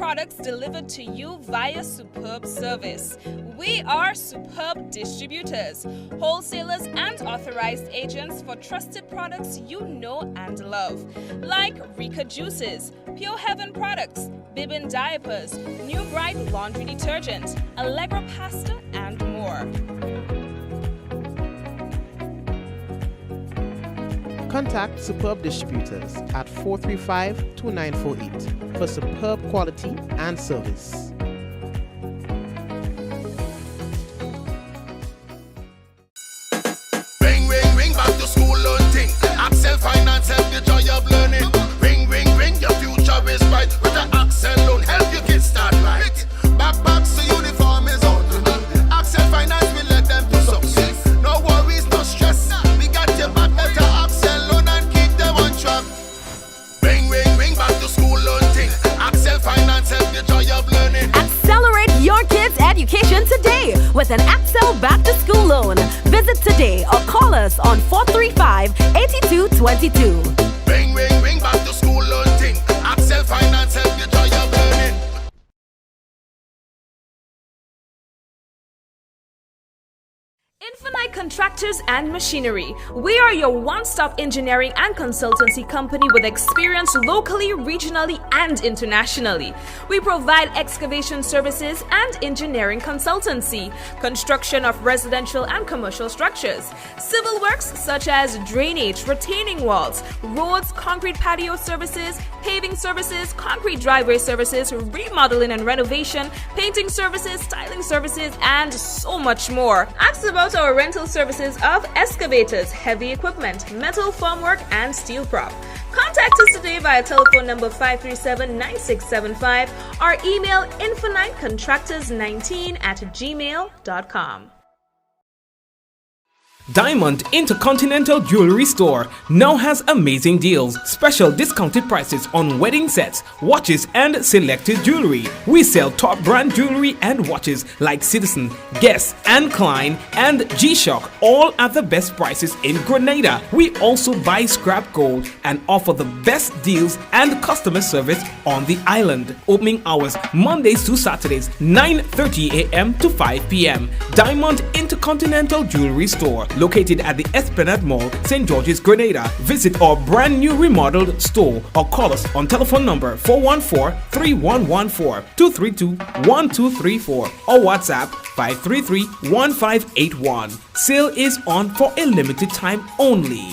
products delivered to you via superb service. We are Superb Distributors, wholesalers and authorized agents for trusted products you know and love, like Rika Juices, Pure Heaven products, Bibbin diapers, New Bright laundry detergent, Allegra pasta, and more. Contact Superb Distributors at 435-2948 for superb quality and service. Ring, ring, ring, back to school learn thing. Accel Finance help the joy of learning. Ring, ring, ring, your future is bright. With the Accel loan, help you get started right. Backpacks to uniform is on. Accel Finance will let them to succeed. No worries, no stress. We got your back at the Accel loan and keep them on track. Ring, ring, ring, back to school learn thing. Accel Finance help the joy of learning. Accelerate your kids' education today with an Accel Back to School loan. Visit today or call us on 435-8222. Ring, ring, ring, back to school learn thing. Accel Finance help the joy of learning. Infinite Contractors and Machinery. We are your one-stop engineering and consultancy company with experience locally, regionally, and internationally. We provide excavation services and engineering consultancy, construction of residential and commercial structures, civil works such as drainage, retaining walls, roads, concrete patio services, paving services, concrete driveway services, remodeling and renovation, painting services, styling services, and so much more. Ask about our rental services of excavators, heavy equipment, metal formwork, and steel prop. Contact us today via telephone number 537-9675 or email infinitecontractors19@gmail.com. Diamond Intercontinental Jewelry Store now has amazing deals, special discounted prices on wedding sets, watches, and selected jewelry. We sell top brand jewelry and watches like Citizen, Guess, and Klein, and G-Shock, all at the best prices in Grenada. We also buy scrap gold and offer the best deals and customer service on the island. Opening hours Mondays to Saturdays, 9:30 a.m. to 5 p.m. Diamond Intercontinental Jewelry Store, located at the Esplanade Mall, St. George's, Grenada. Visit our brand new remodeled store or call us on telephone number 414-3114, 232-1234 or WhatsApp 533-1581. Sale is on for a limited time only.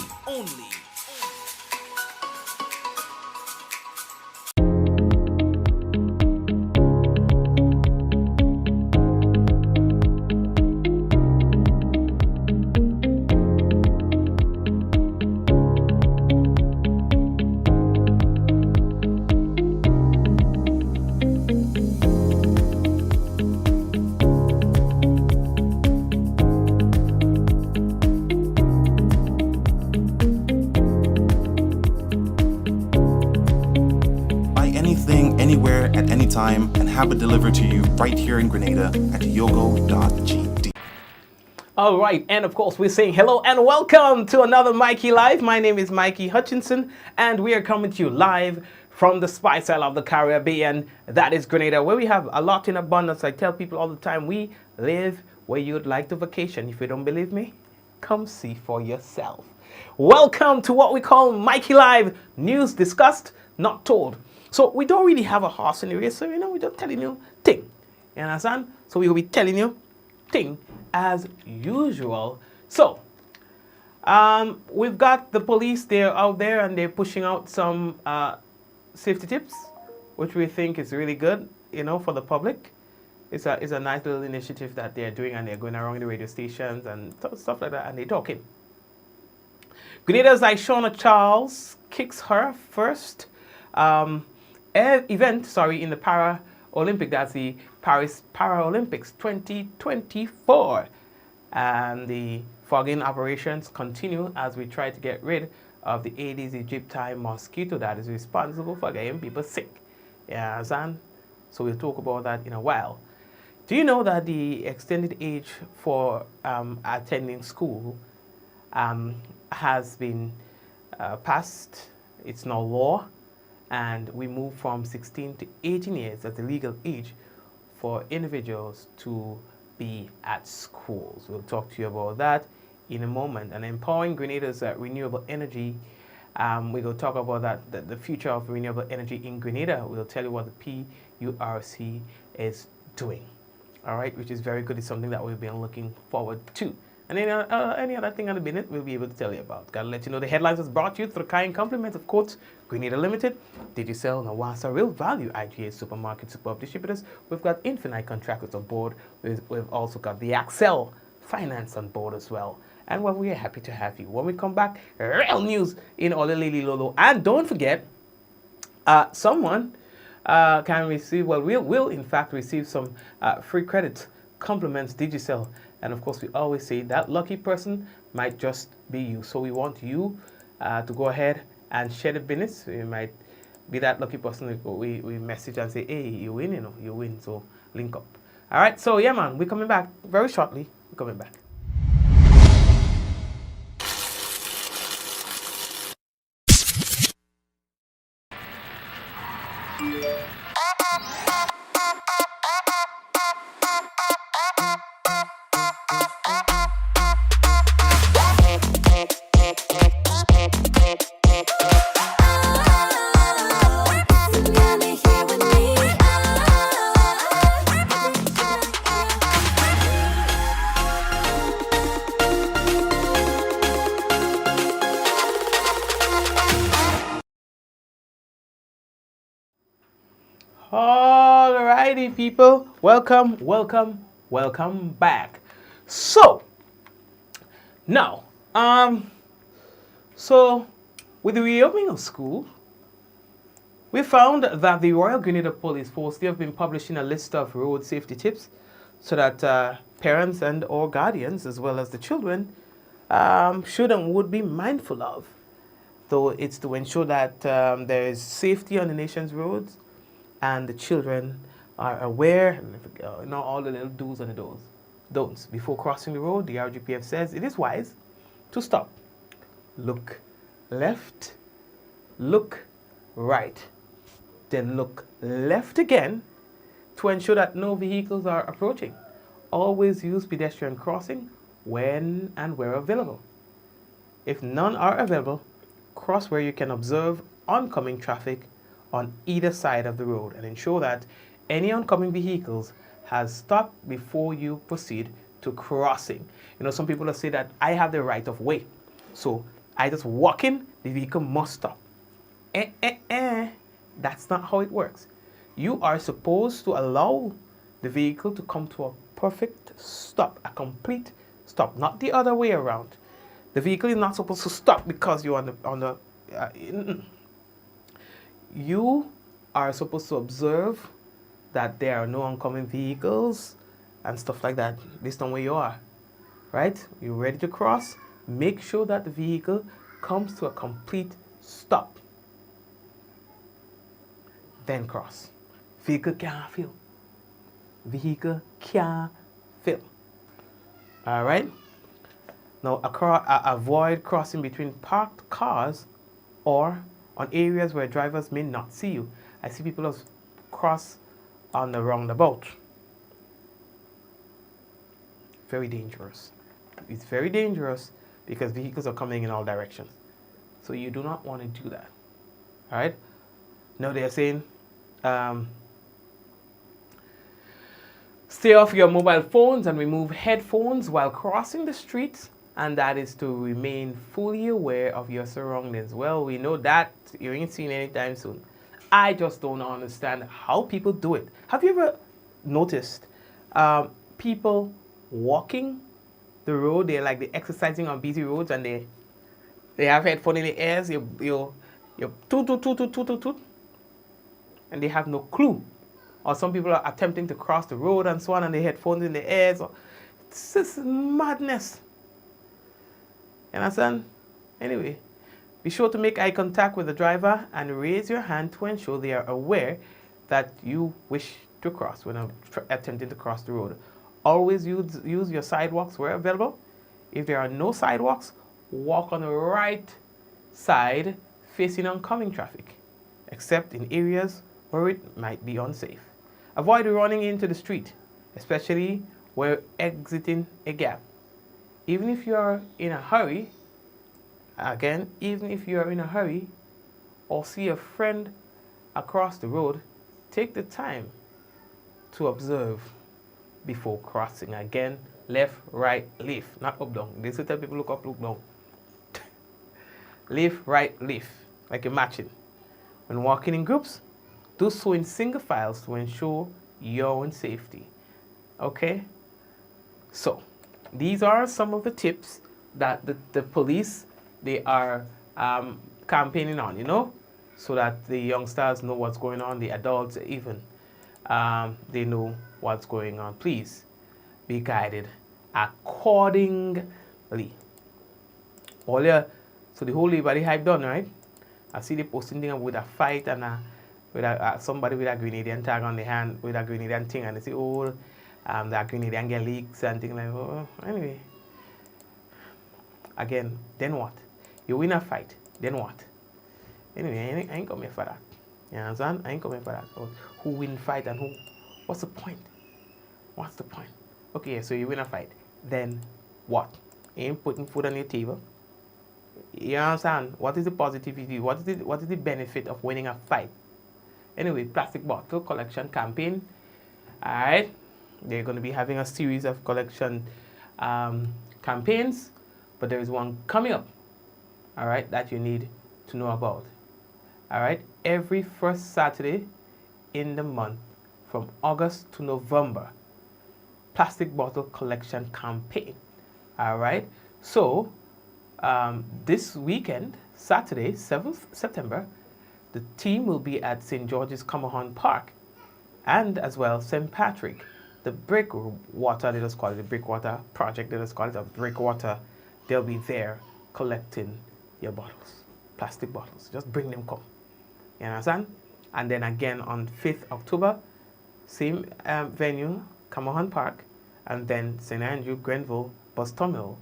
Anywhere at any time and have it delivered to you right here in Grenada at yogo.gd. All right, and of course we're saying hello and welcome to another Mikey Live. My name is Mikey Hutchinson and we are coming to you live from the Spice Isle of the Caribbean, that is Grenada, where we have a lot in abundance. I tell people all the time, we live where you'd like to vacation. If you don't believe me, come see for yourself. Welcome to what we call Mikey Live, news discussed, not told. So we don't really have a horse in the race, so we're just telling you thing. You understand? So we will be telling you thing as usual. So we've got the police, they're out there and they're pushing out some safety tips, which we think is really good, for the public. It's a nice little initiative that they're doing, and they're going around the radio stations and stuff like that, and they're talking. Grenada's like Shauna Charles kicks her first event in the Paralympic. That's the Paris Paralympics 2024. And the fogging operations continue as we try to get rid of the Aedes aegypti mosquito that is responsible for getting people sick. Yeah, so we'll talk about that in a while. Do you know that the extended age for attending school has been passed? It's now law. and we move from 16 to 18 years as the legal age for individuals to be at schools. We'll talk to you about that in a moment. And empowering Grenada's renewable energy. We will talk about that, the future of renewable energy in Grenada. We'll tell you what the PURC is doing. All right, which is very good. It's something that we've been looking forward to. And any other thing on the minute, we'll be able to tell you about. Gotta let you know the headlines was brought to you through kind compliments of course, Grenada Limited, Digicel, Nawasa, Real Value, IGA Supermarket, Superb Distributors. We've got Infinite Contractors on board. We've also got the Accel Finance on board as well. And well, we are happy to have you. When we come back, real news in Olelili Lolo. And don't forget, someone can receive, well, we'll in fact receive some free credit compliments Digicel. And of course, we always say that lucky person might just be you. So we want you to go ahead and share the business. You might be that lucky person. We message and say, hey, you win, you know, you win. So link up. All right. So yeah, man, we're coming back very shortly. We're coming back. Alrighty, people, welcome back. So now, so with the reopening of school, we found that the Royal Grenada Police Force, they have been publishing a list of road safety tips so that parents and or guardians, as well as the children, should and would be mindful of. Though it's to ensure that there is safety on the nation's roads, and the children are aware, not all the little do's and the don'ts. Before crossing the road, the RGPF says it is wise to stop, look left, look right, then look left again to ensure that no vehicles are approaching. Always use pedestrian crossing when and where available. If none are available, cross where you can observe oncoming traffic on either side of the road and ensure that any oncoming vehicles has stopped before you proceed to crossing. You know, some people will say that I have the right of way, so I just walk in, the vehicle must stop. That's not how it works. You are supposed to allow the vehicle to come to a perfect stop, a complete stop, not the other way around. The vehicle is not supposed to stop because you're on the you are supposed to observe that there are no oncoming vehicles and stuff like that based on where you are, right? You're ready to cross. Make sure that the vehicle comes to a complete stop. Then cross. Vehicle can't fail. Vehicle can't fail. All right? Now, avoid crossing between parked cars or on areas where drivers may not see you. I see people cross on the roundabout. Very dangerous. It's very dangerous because vehicles are coming in all directions. So you do not want to do that. All right? Now they are saying, stay off your mobile phones and remove headphones while crossing the streets. And that is to remain fully aware of your surroundings. Well, we know that you ain't seen anytime soon. I just don't understand how people do it. Have you ever noticed people walking the road? They're like they're exercising on busy roads and they have headphones in their ears. You toot, and they have no clue. Or some people are attempting to cross the road and so on, and they headphones in their ears. This is madness. You understand? Anyway, be sure to make eye contact with the driver and raise your hand to ensure they are aware that you wish to cross when attempting to cross the road. Always use your sidewalks where available. If there are no sidewalks, walk on the right side facing oncoming traffic. except in areas where it might be unsafe. Avoid running into the street, especially when exiting a gap. Even if you are in a hurry, or see a friend across the road, take the time to observe before crossing. Again, left, right, left, not up, down. This is tell people look up, look down. Left, right, left, like you're matching. When walking in groups, do so in single files to ensure your own safety. Okay? So, these are some of the tips that the police, they are campaigning on, you know, so that the youngsters know what's going on, the adults even, they know what's going on. Please be guided accordingly. So the whole Liberty hype done, right? I see they posting thing with a fight and with somebody with a Grenadian tag on the hand, with a Grenadian thing, and they say, oh, that Grenadian get leaks and things like that. Oh, anyway. Again, then what? You win a fight, then what? Anyway, I ain't coming for that. You understand? I ain't coming for that. Who win fight and who? What's the point? What's the point? Okay, so you win a fight. Then what? You ain't putting food on your table. You understand? What is the positivity? What is the benefit of winning a fight? Anyway, plastic bottle collection campaign. Alright. They're going to be having a series of collection campaigns. But there is one coming up. Alright, that you need to know about. Alright, every first Saturday in the month from August to November, plastic bottle collection campaign. Alright, so this weekend, Saturday, 7th September, the team will be at St. George's Comerhon Park and as well St. Patrick. The Breakwater, they just call it the Breakwater Project, they just call it a Breakwater. They'll be there collecting your bottles, plastic bottles. Just bring them, come. You understand? And then again on 5th October, same venue, Comerhon Park, and then St. Andrew Grenville bus terminal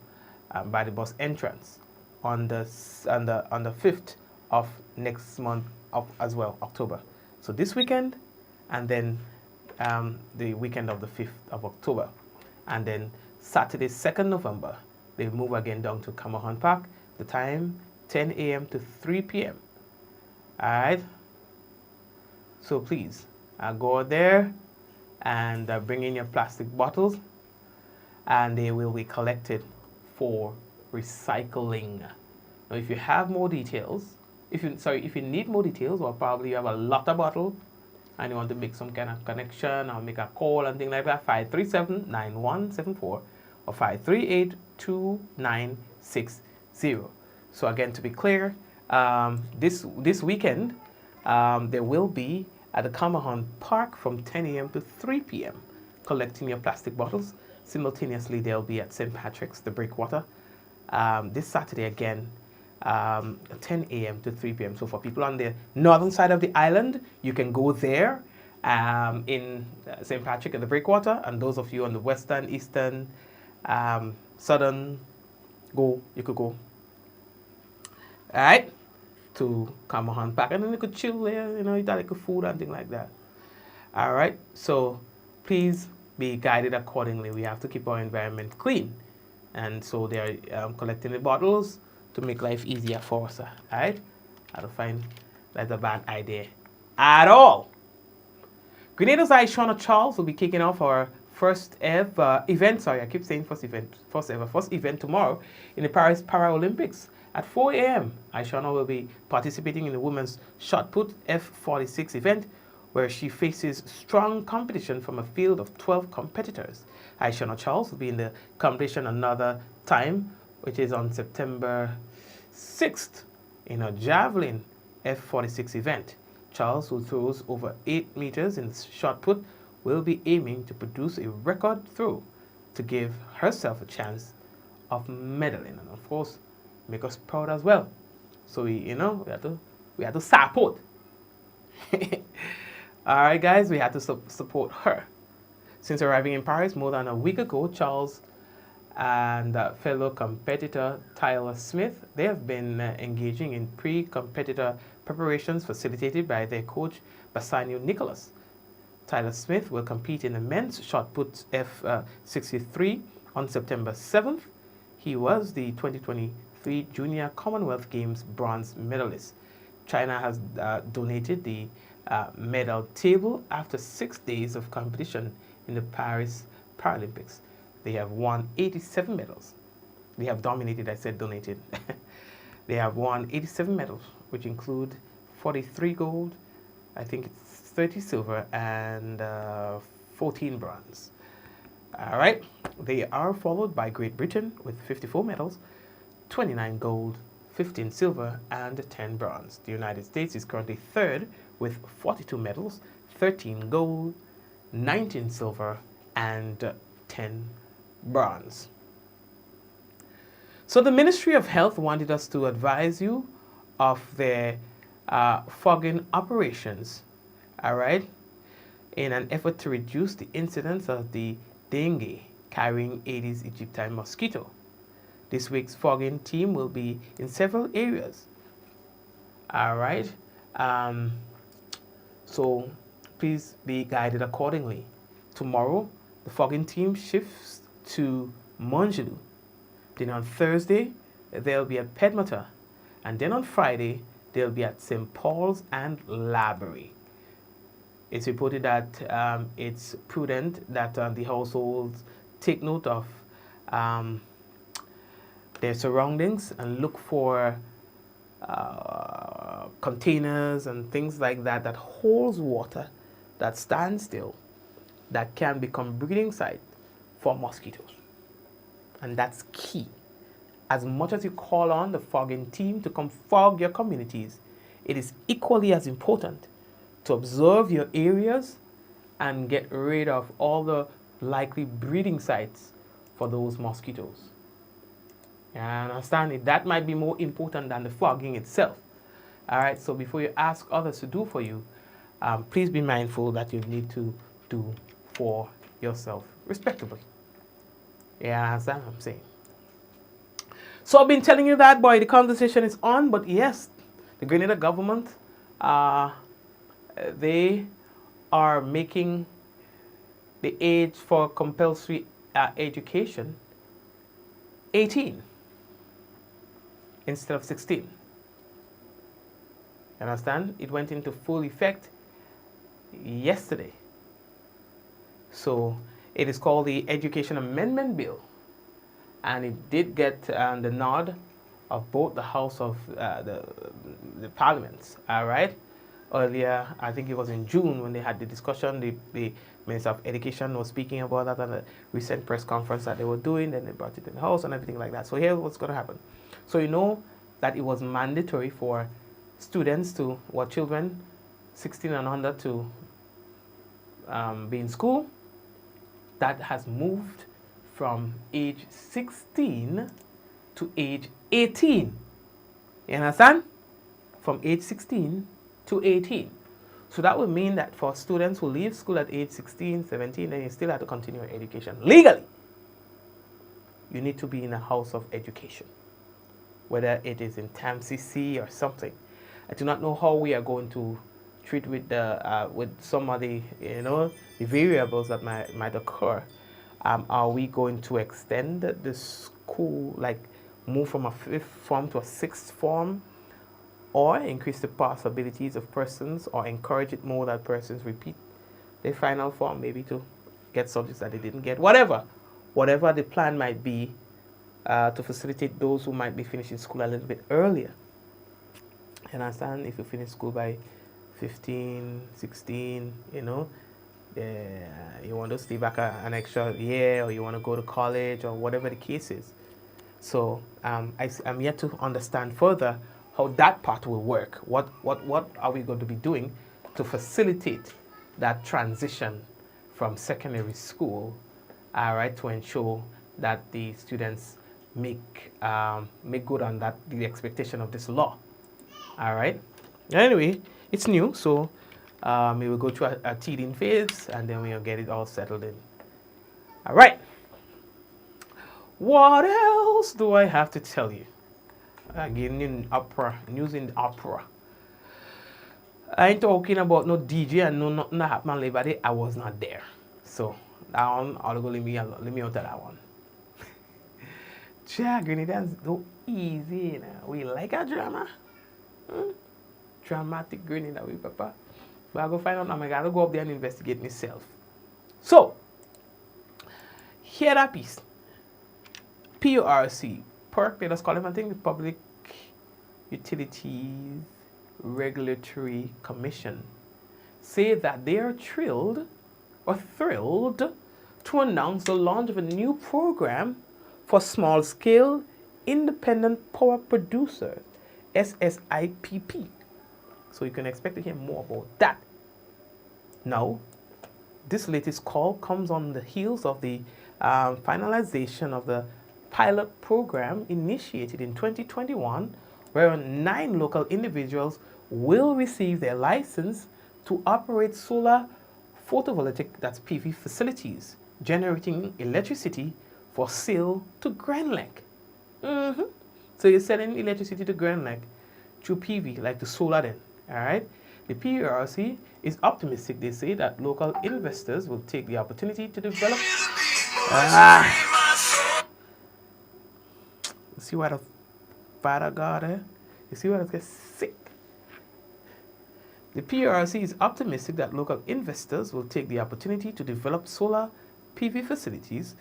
by the bus entrance on the 5th of next month as well, October. So this weekend, and then the weekend of the 5th of October, and then Saturday, 2nd November, they move again down to Comerhon Park. The time, 10 a.m. to 3 p.m. Alright? So please, go there and bring in your plastic bottles, and they will be collected for recycling. Now, if you have more details, if you need more details, or probably you have a lot of bottles and you want to make some kind of connection or make a call and things like that, 537-9174 or 538-2960. So again, to be clear, this weekend, there will be at the Comerhon Park from 10 a.m. to 3 p.m. collecting your plastic bottles. Simultaneously, they'll be at St. Patrick's, the Breakwater, this Saturday again, 10 a.m. to 3 p.m. So for people on the northern side of the island, you can go there in St. Patrick at the Breakwater, and those of you on the western, eastern, southern, you could go. Alright? To Comerhon Park, and then you could chill there, you know, eat like food and things like that. Alright? So please be guided accordingly. We have to keep our environment clean. And so they are collecting the bottles to make life easier for us. Alright? I don't find that's a bad idea at all. Grenada's Aishona Charles will be kicking off our first ever event. Sorry, I keep saying first event tomorrow in the Paris Paralympics at 4 a.m. Aishona will be participating in the women's shot put F46 event, where she faces strong competition from a field of 12 competitors. Aishona Charles will be in the competition another time, which is on September 6th in a javelin F46 event. Charles, who throws over 8 meters in shot put, will be aiming to produce a record throw to give herself a chance of medaling, and of course make us proud as well. So we have to support. Alright guys, we had to support her. Since arriving in Paris more than a week ago, Charles and fellow competitor Tyler Smith, they have been engaging in pre-competitor preparations facilitated by their coach, Bassanio Nicholas. Tyler Smith will compete in the men's shot put F63 on September 7th. He was the 2023 Junior Commonwealth Games bronze medalist. China has donated the medal table after 6 days of competition in the Paris Paralympics. They have won 87 medals. They have dominated, I said donated. They have won 87 medals, which include 43 gold, I think it's 30 silver, and 14 bronze. All right, they are followed by Great Britain with 54 medals, 29 gold, 15 silver, and 10 bronze. The United States is currently third with 42 medals, 13 gold, 19 silver, and 10 bronze. So the Ministry of Health wanted us to advise you of their fogging operations, all right, in an effort to reduce the incidence of the dengue carrying Aedes aegypti mosquito. This week's fogging team will be in several areas. All right. So please be guided accordingly. Tomorrow, the fogging team shifts to Monjulu. Then on Thursday, they'll be at Pedmata. And then on Friday, they'll be at St. Paul's and Laborie. It's reported that it's prudent that the households take note of their surroundings and look for containers and things like that that holds water, that stand still, that can become breeding site for mosquitoes. And that's key. As much as you call on the fogging team to come fog your communities, it is equally as important to observe your areas and get rid of all the likely breeding sites for those mosquitoes. You understand it? That might be more important than the fogging itself. All right, so before you ask others to do for you, please be mindful that you need to do for yourself respectably. Yeah, that's what I'm saying. So I've been telling you that, boy, the conversation is on, but yes, the Grenada government, they are making the age for compulsory education 18 instead of 16. You understand? It went into full effect yesterday. So it is called the Education Amendment Bill, and it did get the nod of both the House of the Parliaments. All right. Earlier, I think it was in June when they had the discussion. The Minister of Education was speaking about that at a recent press conference that they were doing. Then they brought it in the House and everything like that. So here's what's going to happen. So you know that it was mandatory for students children 16 and under to be in school. That has moved from age 16 to age 18. You understand? From age 16 to 18. So that would mean that for students who leave school at age 16, 17, then you still have to continue your education. Legally, you need to be in a house of education, whether it is in TAMCC or something. I do not know how we are going to treat with some of the the variables that might occur. Are we going to extend the school, like move from a 5th form to a 6th form, or increase the possibilities of persons, or encourage it more that persons repeat their final form, maybe to get subjects that they didn't get, whatever the plan might be, to facilitate those who might be finishing school a little bit earlier. You understand? If you finish school by 15, 16, you want to stay back an extra year, or you want to go to college, or whatever the case is. So I'm yet to understand further how that part will work. What are we going to be doing to facilitate that transition from secondary school, all right, to ensure that the students make good on the expectation of this law. All right. Anyway, it's new, so we will go through a teething phase, and then we'll get it all settled in. All right. What else do I have to tell you? Again, in opera, news in opera. I ain't talking about no DJ and no nothing that happened on Labor Day. I was not there. So that one, I'll go leave me out to that one. Yeah, Grenadians go easy, you know. We like a drama. Dramatic Grenada, we papa. But I go find out, I gotta go up there and investigate myself. So, hear that piece. PURC, PERC, they just call it, I think, the Public Utilities Regulatory Commission, say that they are thrilled to announce the launch of a new program for small-scale independent power producers, SSIPP. So you can expect to hear more about that. Now, this latest call comes on the heels of the finalization of the pilot program initiated in 2021, where 9 local individuals will receive their license to operate solar photovoltaic, that's PV facilities, generating electricity for sale to Grenlec. So you're selling electricity to Grenlec through PV, like the solar then, all right? The PURC is optimistic, they say, that local investors will take the opportunity to develop... You see why the Father God, eh? You see why it gets sick? The PURC is optimistic that local investors will take the opportunity to develop solar PV facilities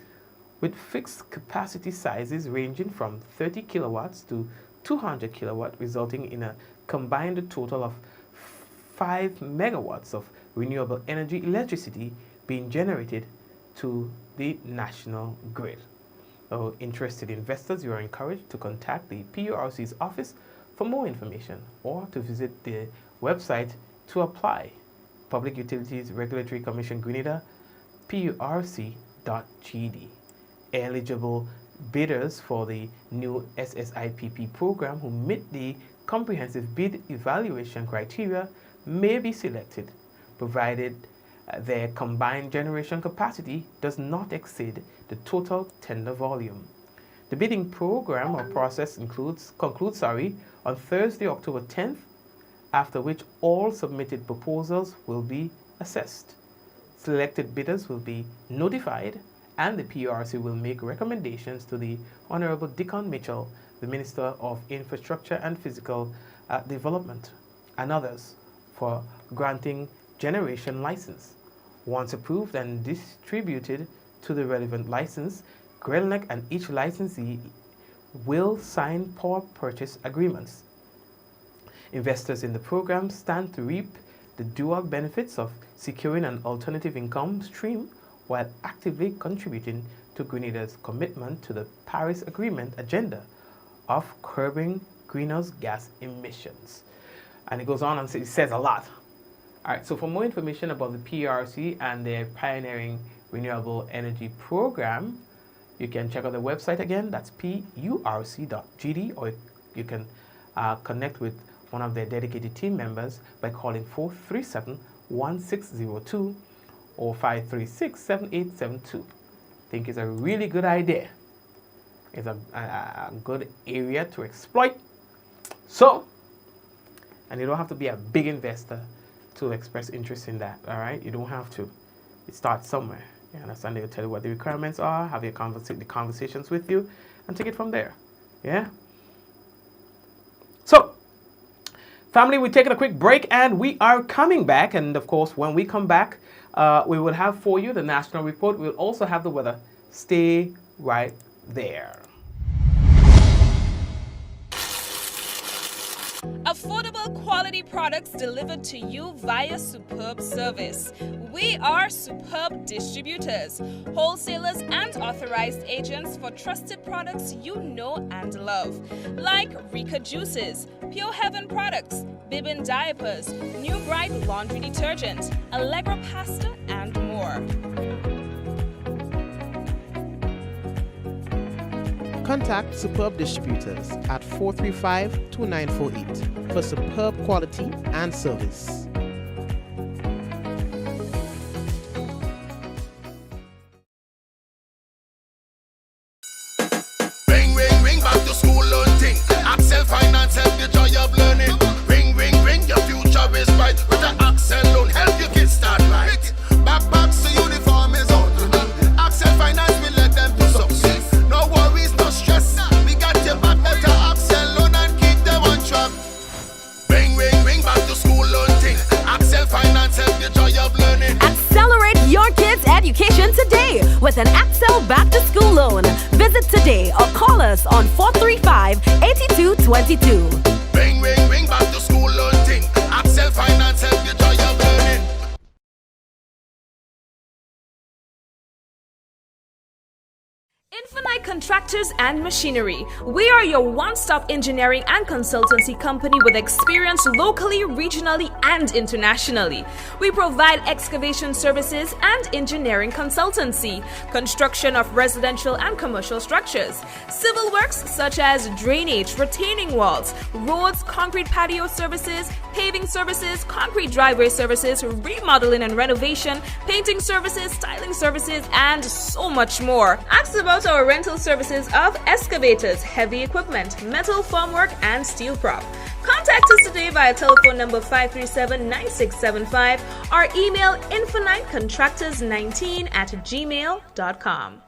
with fixed capacity sizes ranging from 30 kilowatts to 200 kilowatt, resulting in a combined total of 5 megawatts of renewable energy electricity being generated to the national grid. So interested investors, you are encouraged to contact the PURC's office for more information or to visit the website to apply. Public Utilities Regulatory Commission Grenada, PURC.gd. Eligible bidders for the new SSIPP program who meet the comprehensive bid evaluation criteria may be selected, provided their combined generation capacity does not exceed the total tender volume. The bidding program or process concludes on Thursday, October 10th, after which all submitted proposals will be assessed. Selected bidders will be notified, and the PURC will make recommendations to the Honorable Dickon Mitchell, the Minister of Infrastructure and Physical Development, and others for granting generation license. Once approved and distributed to the relevant license, Grenlec and each licensee will sign power purchase agreements. Investors in the program stand to reap the dual benefits of securing an alternative income stream while actively contributing to Grenada's commitment to the Paris Agreement agenda of curbing greenhouse gas emissions. And it goes on and it says a lot. All right, so for more information about the PURC and their pioneering renewable energy program, you can check out the website again. That's purc.gd, or you can connect with one of their dedicated team members by calling 437-1602 or 536-7872. I think it's a really good idea. It's a good area to exploit. So, and you don't have to be a big investor to express interest in that, all right? You don't have to. It starts somewhere. You understand? They'll tell you what the requirements are, have your conversations with you, and take it from there. Yeah? So, family, we're taking a quick break, and we are coming back. And, of course, when we come back, we will have for you the national report. We'll also have the weather. Stay right there. Affordable quality products delivered to you via Superb Service. We are Superb Distributors, wholesalers and authorized agents for trusted products you know and love, like Rika Juices, Pure Heaven products, Bibbin Diapers, New Bright Laundry Detergent, Allegra Pasta, and more. Contact Superb Distributors at 435-2948 for superb quality and service. Ring, ring, ring, back to school learn thing. Accel Finance help the joy of learning. Ring, ring, ring, your future is bright. education today with an Accel Back to School loan. Visit today or call us on 435-8222. Ring, ring, ring, back to school loan thing. Accel Finance help you joy of learning. Infinite Contractors and Machinery. We are your one-stop engineering and consultancy company with experience locally, regionally, and internationally. We provide excavation services and engineering consultancy, construction of residential and commercial structures, civil works such as drainage, retaining walls, roads, concrete patio services, paving services, concrete driveway services, remodeling and renovation, painting services, styling services, and so much more. Ask about our rental services of excavators, heavy equipment, metal formwork, and steel prop. Contact us today via telephone number 537-9675 or email infinitecontractors19@gmail.com.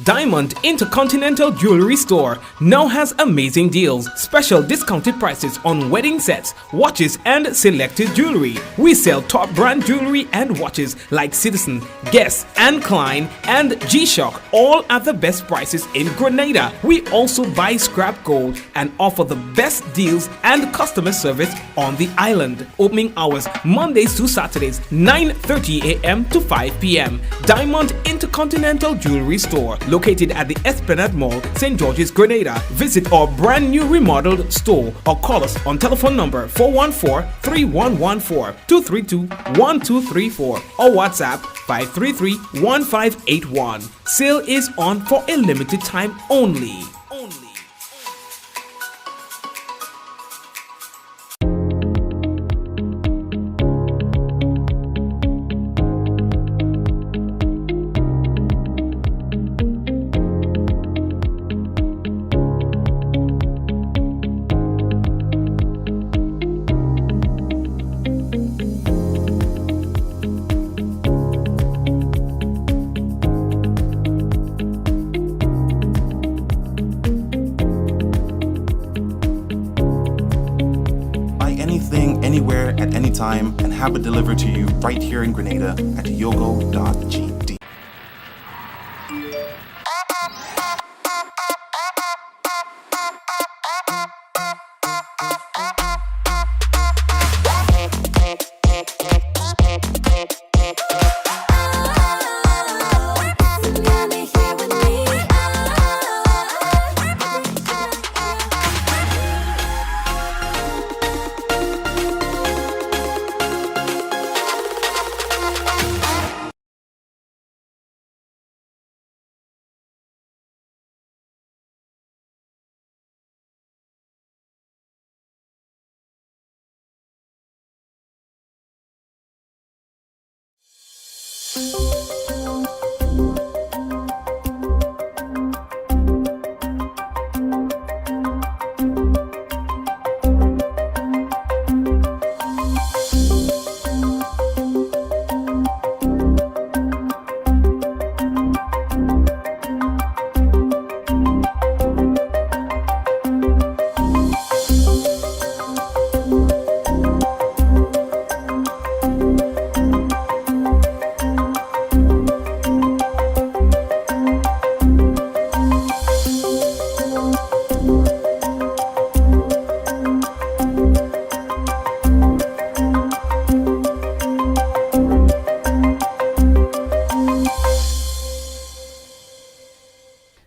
Diamond Intercontinental Jewelry Store now has amazing deals, special discounted prices on wedding sets, watches, and selected jewelry. We sell top brand jewelry and watches like Citizen, Guess, and Klein, and G-Shock, all at the best prices in Grenada. We also buy scrap gold and offer the best deals and customer service on the island. Opening hours Mondays to Saturdays, 9:30 a.m. to 5 p.m. Diamond Intercontinental Jewelry Store, located at the Esplanade Mall, St. George's, Grenada. Visit our brand new remodeled store or call us on telephone number 414-3114, 232-1234 or WhatsApp 533-1581. Sale is on for a limited time only. Anything, anywhere, at any time, and have it delivered to you right here in Grenada at yogo.gd.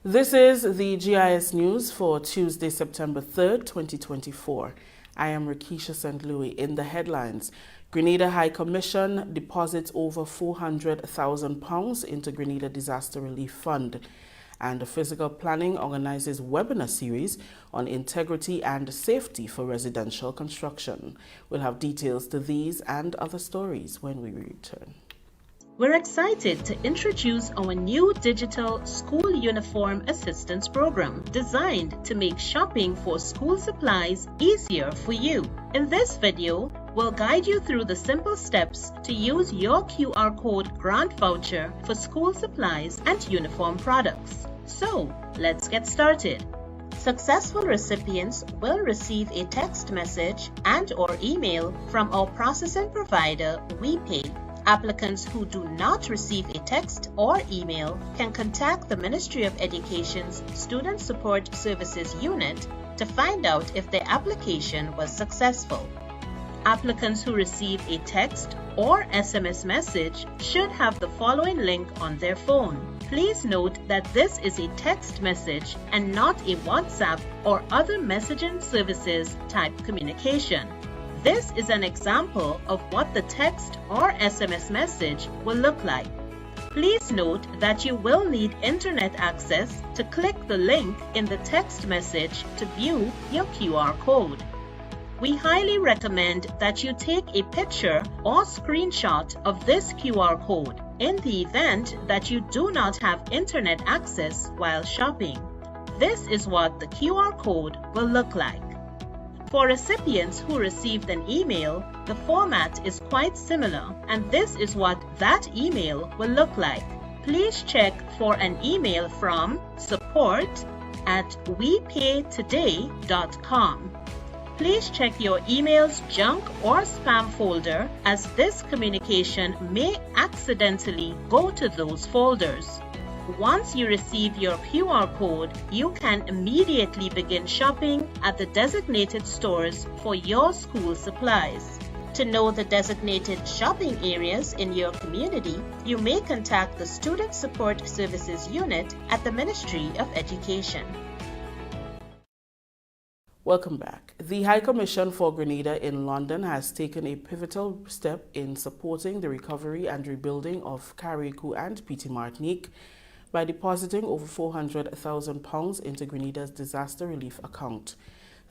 This is the GIS News for Tuesday, September 3rd, 2024. I am Rakisha St. Louis. In the headlines, Grenada High Commission deposits over £400,000 into Grenada Disaster Relief Fund. And Physical Planning organizes webinar series on integrity and safety for residential construction. We'll have details to these and other stories when we return. We're excited to introduce our new digital school uniform assistance program designed to make shopping for school supplies easier for you. In this video, we'll guide you through the simple steps to use your QR code grant voucher for school supplies and uniform products. So, let's get started. Successful recipients will receive a text message and/or email from our processing provider, WePay, Applicants who do not receive a text or email can contact the Ministry of Education's Student Support Services Unit to find out if their application was successful. Applicants who receive a text or SMS message should have the following link on their phone. Please note that this is a text message and not a WhatsApp or other messaging services type communication. This is an example of what the text or SMS message will look like. Please note that you will need internet access to click the link in the text message to view your QR code. We highly recommend that you take a picture or screenshot of this QR code in the event that you do not have internet access while shopping. This is what the QR code will look like. For recipients who received an email, the format is quite similar, and this is what that email will look like. Please check for an email from support@wepaytoday.com. Please check your email's junk or spam folder, as this communication may accidentally go to those folders. Once you receive your QR code, you can immediately begin shopping at the designated stores for your school supplies. To know the designated shopping areas in your community, you may contact the Student Support Services Unit at the Ministry of Education. Welcome back. The High Commission for Grenada in London has taken a pivotal step in supporting the recovery and rebuilding of Carriacou and Petite Martinique by depositing over £400,000 into Grenada's disaster relief account.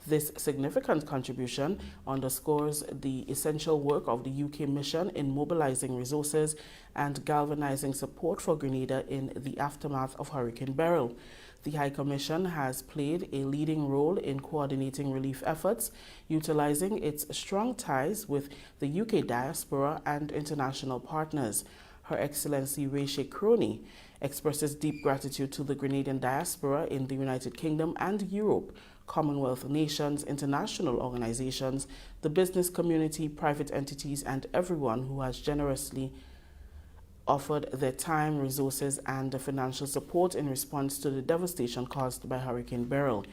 This significant contribution underscores the essential work of the UK mission in mobilizing resources and galvanizing support for Grenada in the aftermath of Hurricane Beryl. The High Commission has played a leading role in coordinating relief efforts, utilizing its strong ties with the UK diaspora and international partners. Her Excellency Rachel Crony expresses deep gratitude to the Grenadian diaspora in the United Kingdom and Europe, Commonwealth nations, international organizations, the business community, private entities, and everyone who has generously offered their time, resources, and financial support in response to the devastation caused by Hurricane Beryl.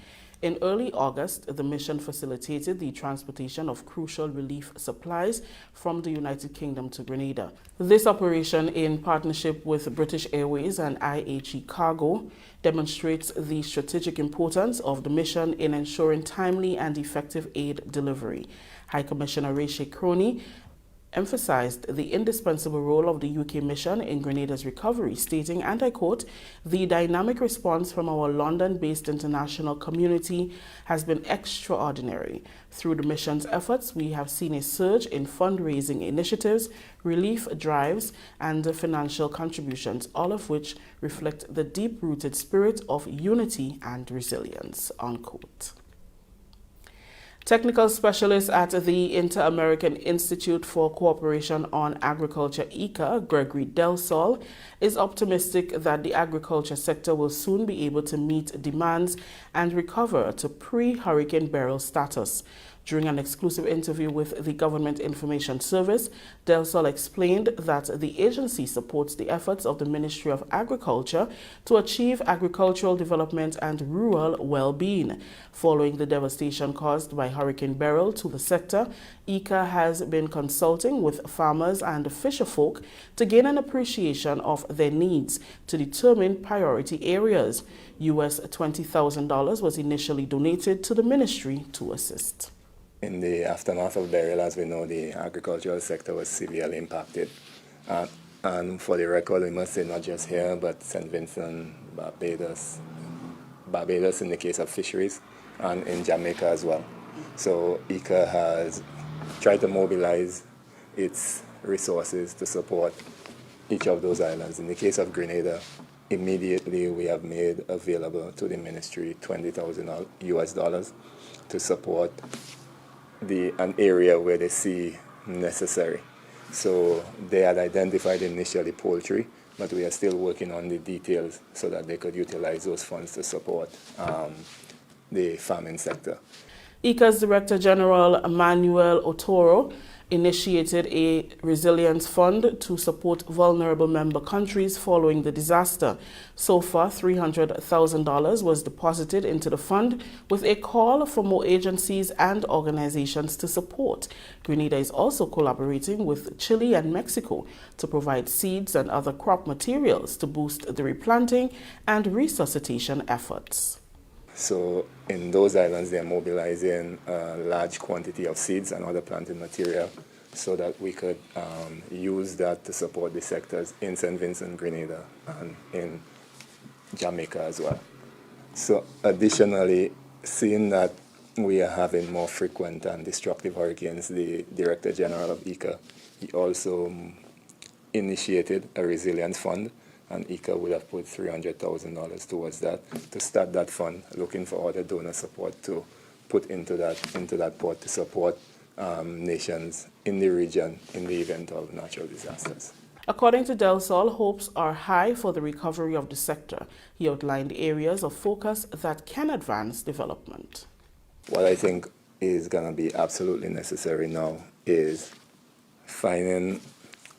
In early August, the mission facilitated the transportation of crucial relief supplies from the United Kingdom to Grenada. This operation, in partnership with British Airways and IHE Cargo, demonstrates the strategic importance of the mission in ensuring timely and effective aid delivery. High Commissioner Rachel Crony emphasized the indispensable role of the UK mission in Grenada's recovery, stating, and I quote, "The dynamic response from our London-based international community has been extraordinary. Through the mission's efforts, we have seen a surge in fundraising initiatives, relief drives, and financial contributions, all of which reflect the deep-rooted spirit of unity and resilience," unquote. Technical specialist at the Inter-American Institute for Cooperation on Agriculture, ICA, Gregory Del Sol, is optimistic that the agriculture sector will soon be able to meet demands and recover to pre-Hurricane Beryl status. During an exclusive interview with the Government Information Service, Del Sol explained that the agency supports the efforts of the Ministry of Agriculture to achieve agricultural development and rural well-being. Following the devastation caused by Hurricane Beryl to the sector, ICA has been consulting with farmers and fisherfolk to gain an appreciation of their needs to determine priority areas. US $20,000 was initially donated to the ministry to assist. In the aftermath of Beryl, as we know, the agricultural sector was severely impacted. And for the record, we must say not just here, but St. Vincent, Barbados in the case of fisheries, and in Jamaica as well. So ICA has tried to mobilize its resources to support each of those islands. In the case of Grenada, immediately we have made available to the ministry $20,000 US to support an area where they see necessary. So they had identified initially poultry, but we are still working on the details so that they could utilize those funds to support the farming sector. ICA's Director General Manuel Otoro initiated a resilience fund to support vulnerable member countries following the disaster. So far, $300,000 was deposited into the fund, with a call for more agencies and organizations to support. Grenada is also collaborating with Chile and Mexico to provide seeds and other crop materials to boost the replanting and resuscitation efforts. So in those islands, they're mobilizing a large quantity of seeds and other planting material so that we could use that to support the sectors in St. Vincent, Grenada, and in Jamaica as well. So additionally, seeing that we are having more frequent and destructive hurricanes, the Director General of ICA, he also initiated a resilience fund, and ICA would have put $300,000 towards that to start that fund, looking for other donor support to put into that pot to support nations in the region in the event of natural disasters. According to Del Sol, hopes are high for the recovery of the sector. He outlined areas of focus that can advance development. What I think is going to be absolutely necessary now is finding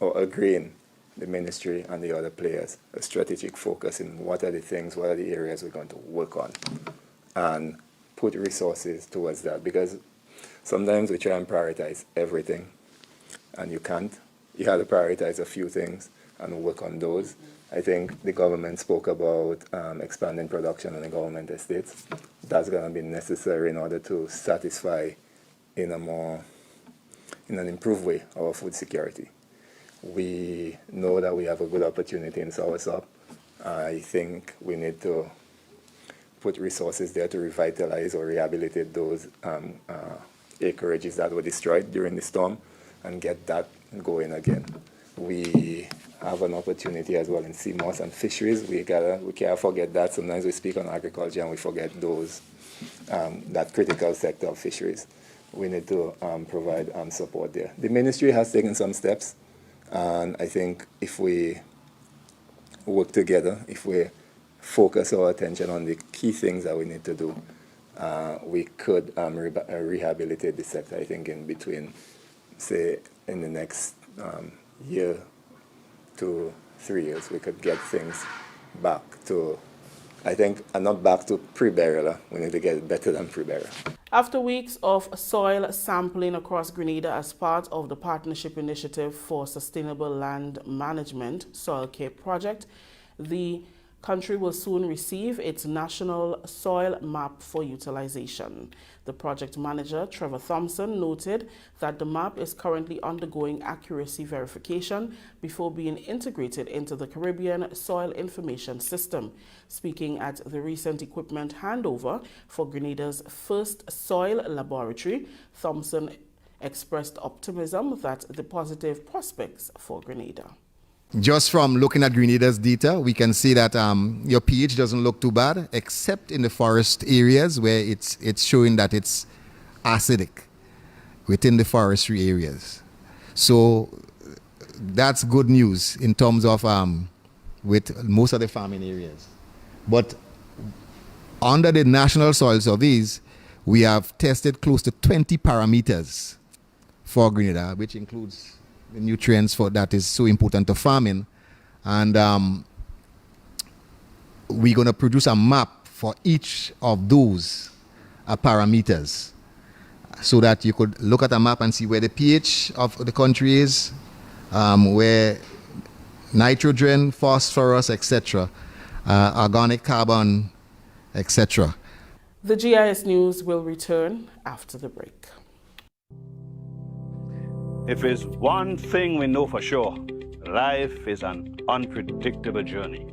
or agreeing the ministry and the other players a strategic focus in what are the areas we're going to work on, and put resources towards that, because sometimes we try and prioritize everything and you can't. You have to prioritize a few things and work on those. I think the government spoke about expanding production on the government estates. That's going to be necessary in order to satisfy in an improved way our food security. We know that we have a good opportunity in Soursop. I think we need to put resources there to revitalize or rehabilitate those acreages that were destroyed during the storm and get that going again. We have an opportunity as well in sea moss and fisheries. We can't forget that. Sometimes we speak on agriculture and we forget those, that critical sector of fisheries. We need to provide support there. The ministry has taken some steps. And I think if we work together, if we focus our attention on the key things that we need to do, we could rehabilitate the sector, I think, in between, say, in the next year to 3 years. We could get things back to, I think, not back to pre-burial. We need to get it better than pre-burial. After weeks of soil sampling across Grenada as part of the Partnership Initiative for Sustainable Land Management Soil Care Project, the country will soon receive its national soil map for utilization. The project manager, Trevor Thompson, noted that the map is currently undergoing accuracy verification before being integrated into the Caribbean Soil Information System. Speaking at the recent equipment handover for Grenada's first soil laboratory, Thompson expressed optimism that the positive prospects for Grenada. Just from looking at Grenada's data, we can see that your pH doesn't look too bad, except in the forest areas where it's showing that it's acidic within the forestry areas. So that's good news in terms of with most of the farming areas. But under the National Soil Surveys, we have tested close to 20 parameters for Grenada, which includes the nutrients for that is so important to farming, and we're going to produce a map for each of those parameters, so that you could look at a map and see where the pH of the country is, where nitrogen, phosphorus, etc., organic carbon, etc. The GIS News will return after the break. If it's one thing we know for sure, life is an unpredictable journey,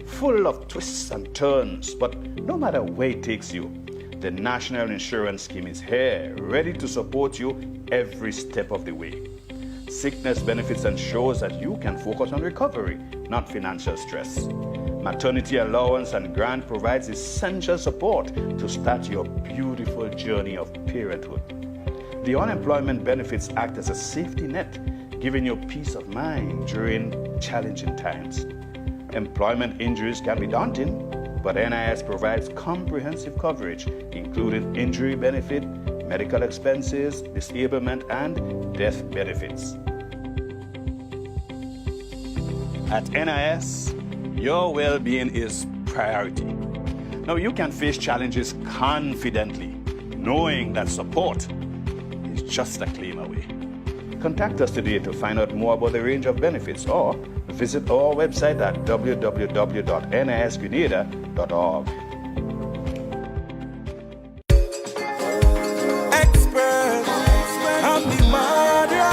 full of twists and turns, but no matter where it takes you, the National Insurance Scheme is here, ready to support you every step of the way. Sickness benefits ensures that you can focus on recovery, not financial stress. Maternity allowance and grant provides essential support to start your beautiful journey of parenthood. The unemployment benefits act as a safety net, giving you peace of mind during challenging times. Employment injuries can be daunting, but NIS provides comprehensive coverage, including injury benefit, medical expenses, disablement, and death benefits. At NIS, your well-being is priority. Now, you can face challenges confidently, knowing that support is just a claim away. Contact us today to find out more about the range of benefits, or visit our website at www.nisgrenada.org. Expert, I'm the mother.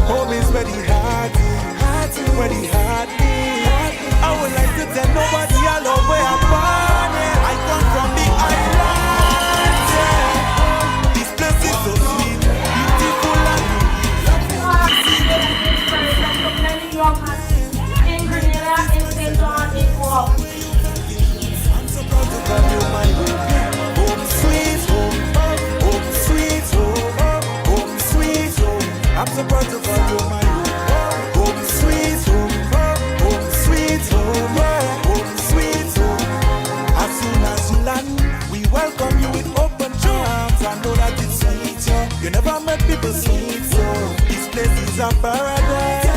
Home is where the heart is, where the heart is. I would like to tell nobody I love where I'm born. I come from the island. This place is so sweet, beautiful and in Grenada, in St. John, in Guam. I'm so proud to call you my home. Home sweet home, home sweet home, home sweet home. I'm so proud to call you my home. Home sweet home, home sweet home, home sweet home. As soon as you land, we welcome you with open arms. I know that it's sweet, yo. You never met people sweet, so this place is a paradise.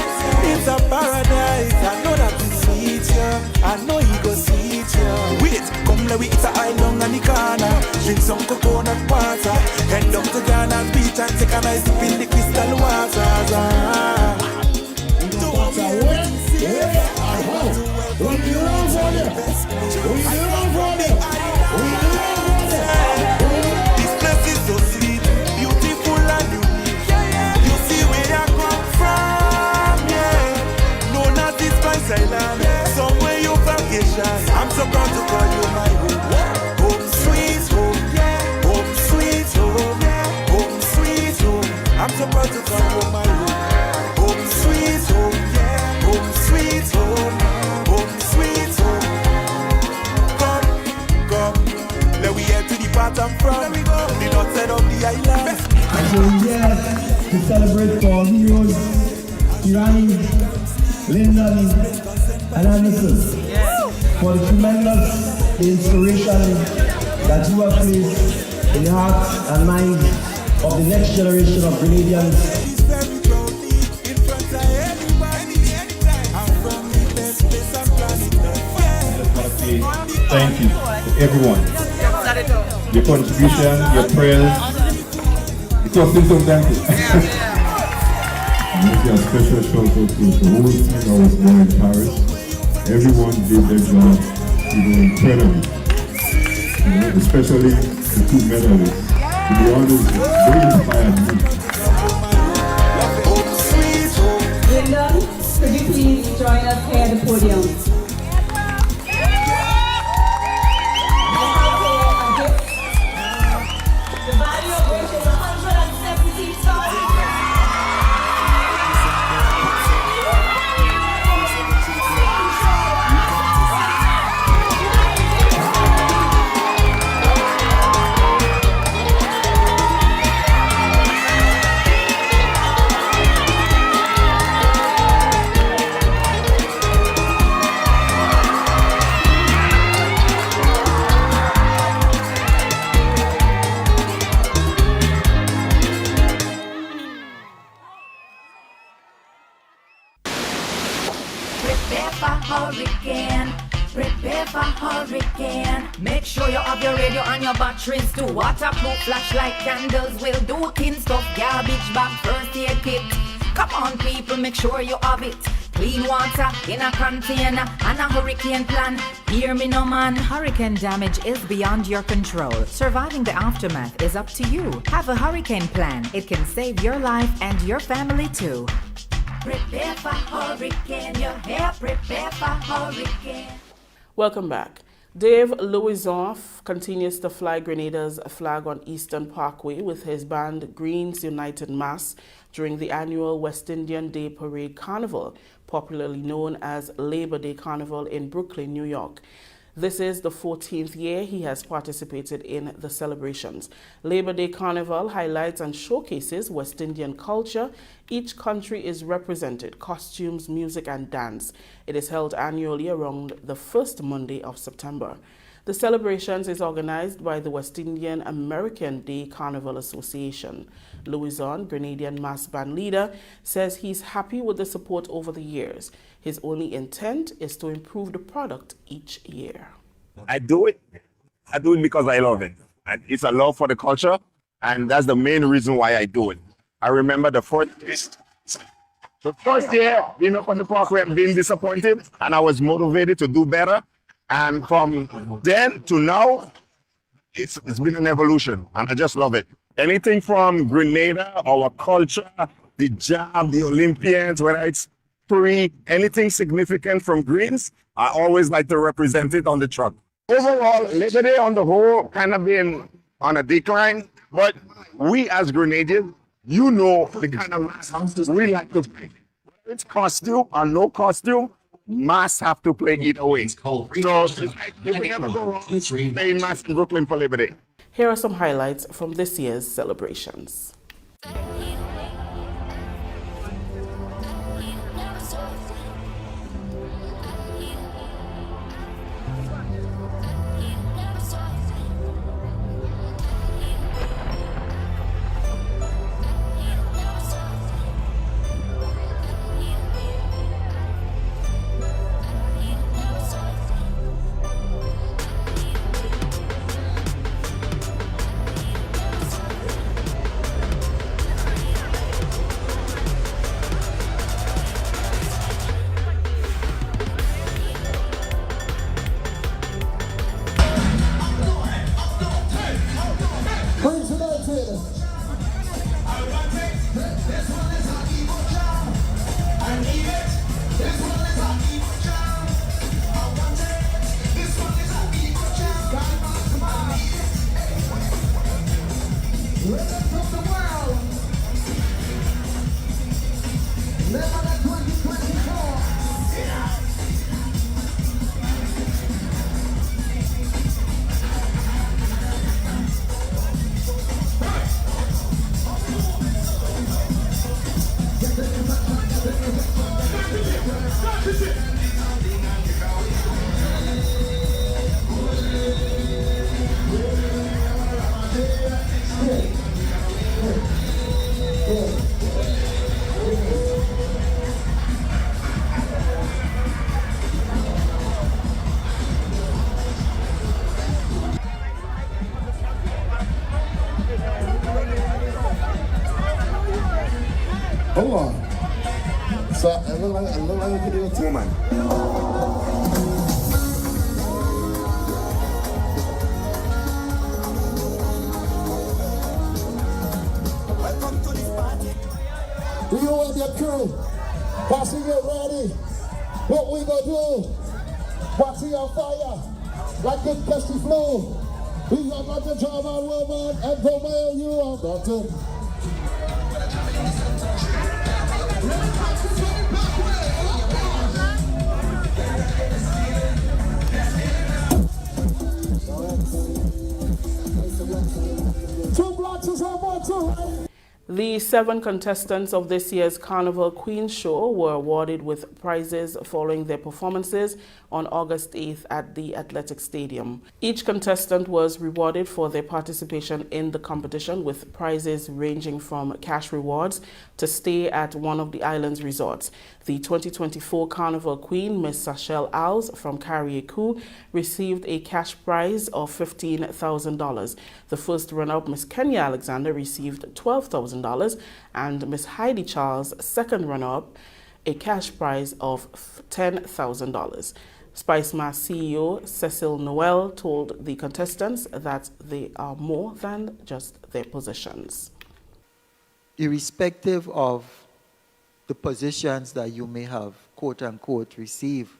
It's a paradise. I know that it's sweet, yo. I know you go sweet, yo. Wait, come let we eat a island on the corner. Drink some coconut water. Head down to Ghana's beach and take a nice dip in the crystal waters. This place is so sweet, beautiful and unique. You see where I come from, yeah. Known as this Spice Island, somewhere you vacation. I'm so proud to call you my home. Home sweet home, home sweet home, home sweet home. I'm so proud to call you my home. Home sweet home, home sweet home, home sweet home. Come, come, let we head to the part I'm from. The north side of the island. And so we're here to celebrate for heroes, Irani, Lyndon, and Anderson, for the tremendous inspiration that you have placed in the hearts and minds of the next generation of Grenadians. Thank you to everyone. Your contribution, your prayers. It was still so thank you. And a special shout out to the whole team that was there in Paris. Everyone did their job, incredibly. Especially the two medalists. To be honest, they inspired me. Lyndon, could you please join us here at the podium? The value of which is $170,000. Prepare for hurricane. Make sure you have your radio and your batteries too. Waterproof flashlight candles will do. Clean stuff, garbage bag, first aid kit. Come on people, make sure you have it. Clean water in a container and a hurricane plan. Hear me no man. Hurricane damage is beyond your control. Surviving the aftermath is up to you. Have a hurricane plan. It can save your life and your family too. Prepare for hurricane. Your hair, prepare for hurricane. Welcome back. Dave Louisoff continues to fly Grenada's flag on Eastern Parkway with his band Greens United Mass during the annual West Indian Day Parade Carnival, popularly known as Labor Day Carnival in Brooklyn, New York. This is the 14th year he has participated in the celebrations. Labor Day Carnival highlights and showcases West Indian culture. Each country is represented, costumes, music, and dance. It is held annually around the first Monday of September. The celebrations is organized by the West Indian American Day Carnival Association. Louison, Grenadian mass band leader, says he's happy with the support over the years. His only intent is to improve the product each year. I do it because I love it. And it's a love for the culture, and that's the main reason why I do it. I remember the first year being up on the parkway and being disappointed, and I was motivated to do better. And from then to now, it's been an evolution, and I just love it. Anything from Grenada, our culture, the job, the Olympians, whether it's free, anything significant from Greens, I always like to represent it on the truck. Overall, Labor Day on the whole kind of been on a decline, but we as Grenadians, you know the kind of mass we like to play. Whether it's costume or no costume, mass have to play either way. So if we never go wrong, playing mass in Brooklyn for Labor Day. Here are some highlights from this year's celebrations. Hold on. So I look like a video too, man. Do you want your crew? Passing it ready. What we gonna do? Boxing on fire. Like a gusty flow. We are not the German woman and the male you are got to. The 7 contestants of this year's Carnival Queen Show were awarded with prizes following their performances on August 8th at the Athletic Stadium. Each contestant was rewarded for their participation in the competition with prizes ranging from cash rewards to stay at one of the island's resorts. The 2024 Carnival Queen, Miss Sachelle Alves from Carriacou, received a cash prize of $15,000. The first runner-up, Miss Kenya Alexander, received $12,000, and Miss Heidi Charles, second runner-up, a cash prize of $10,000. Spice Mass CEO Cecil Noel told the contestants that they are more than just their positions. Irrespective of the positions that you may have, quote-unquote, received,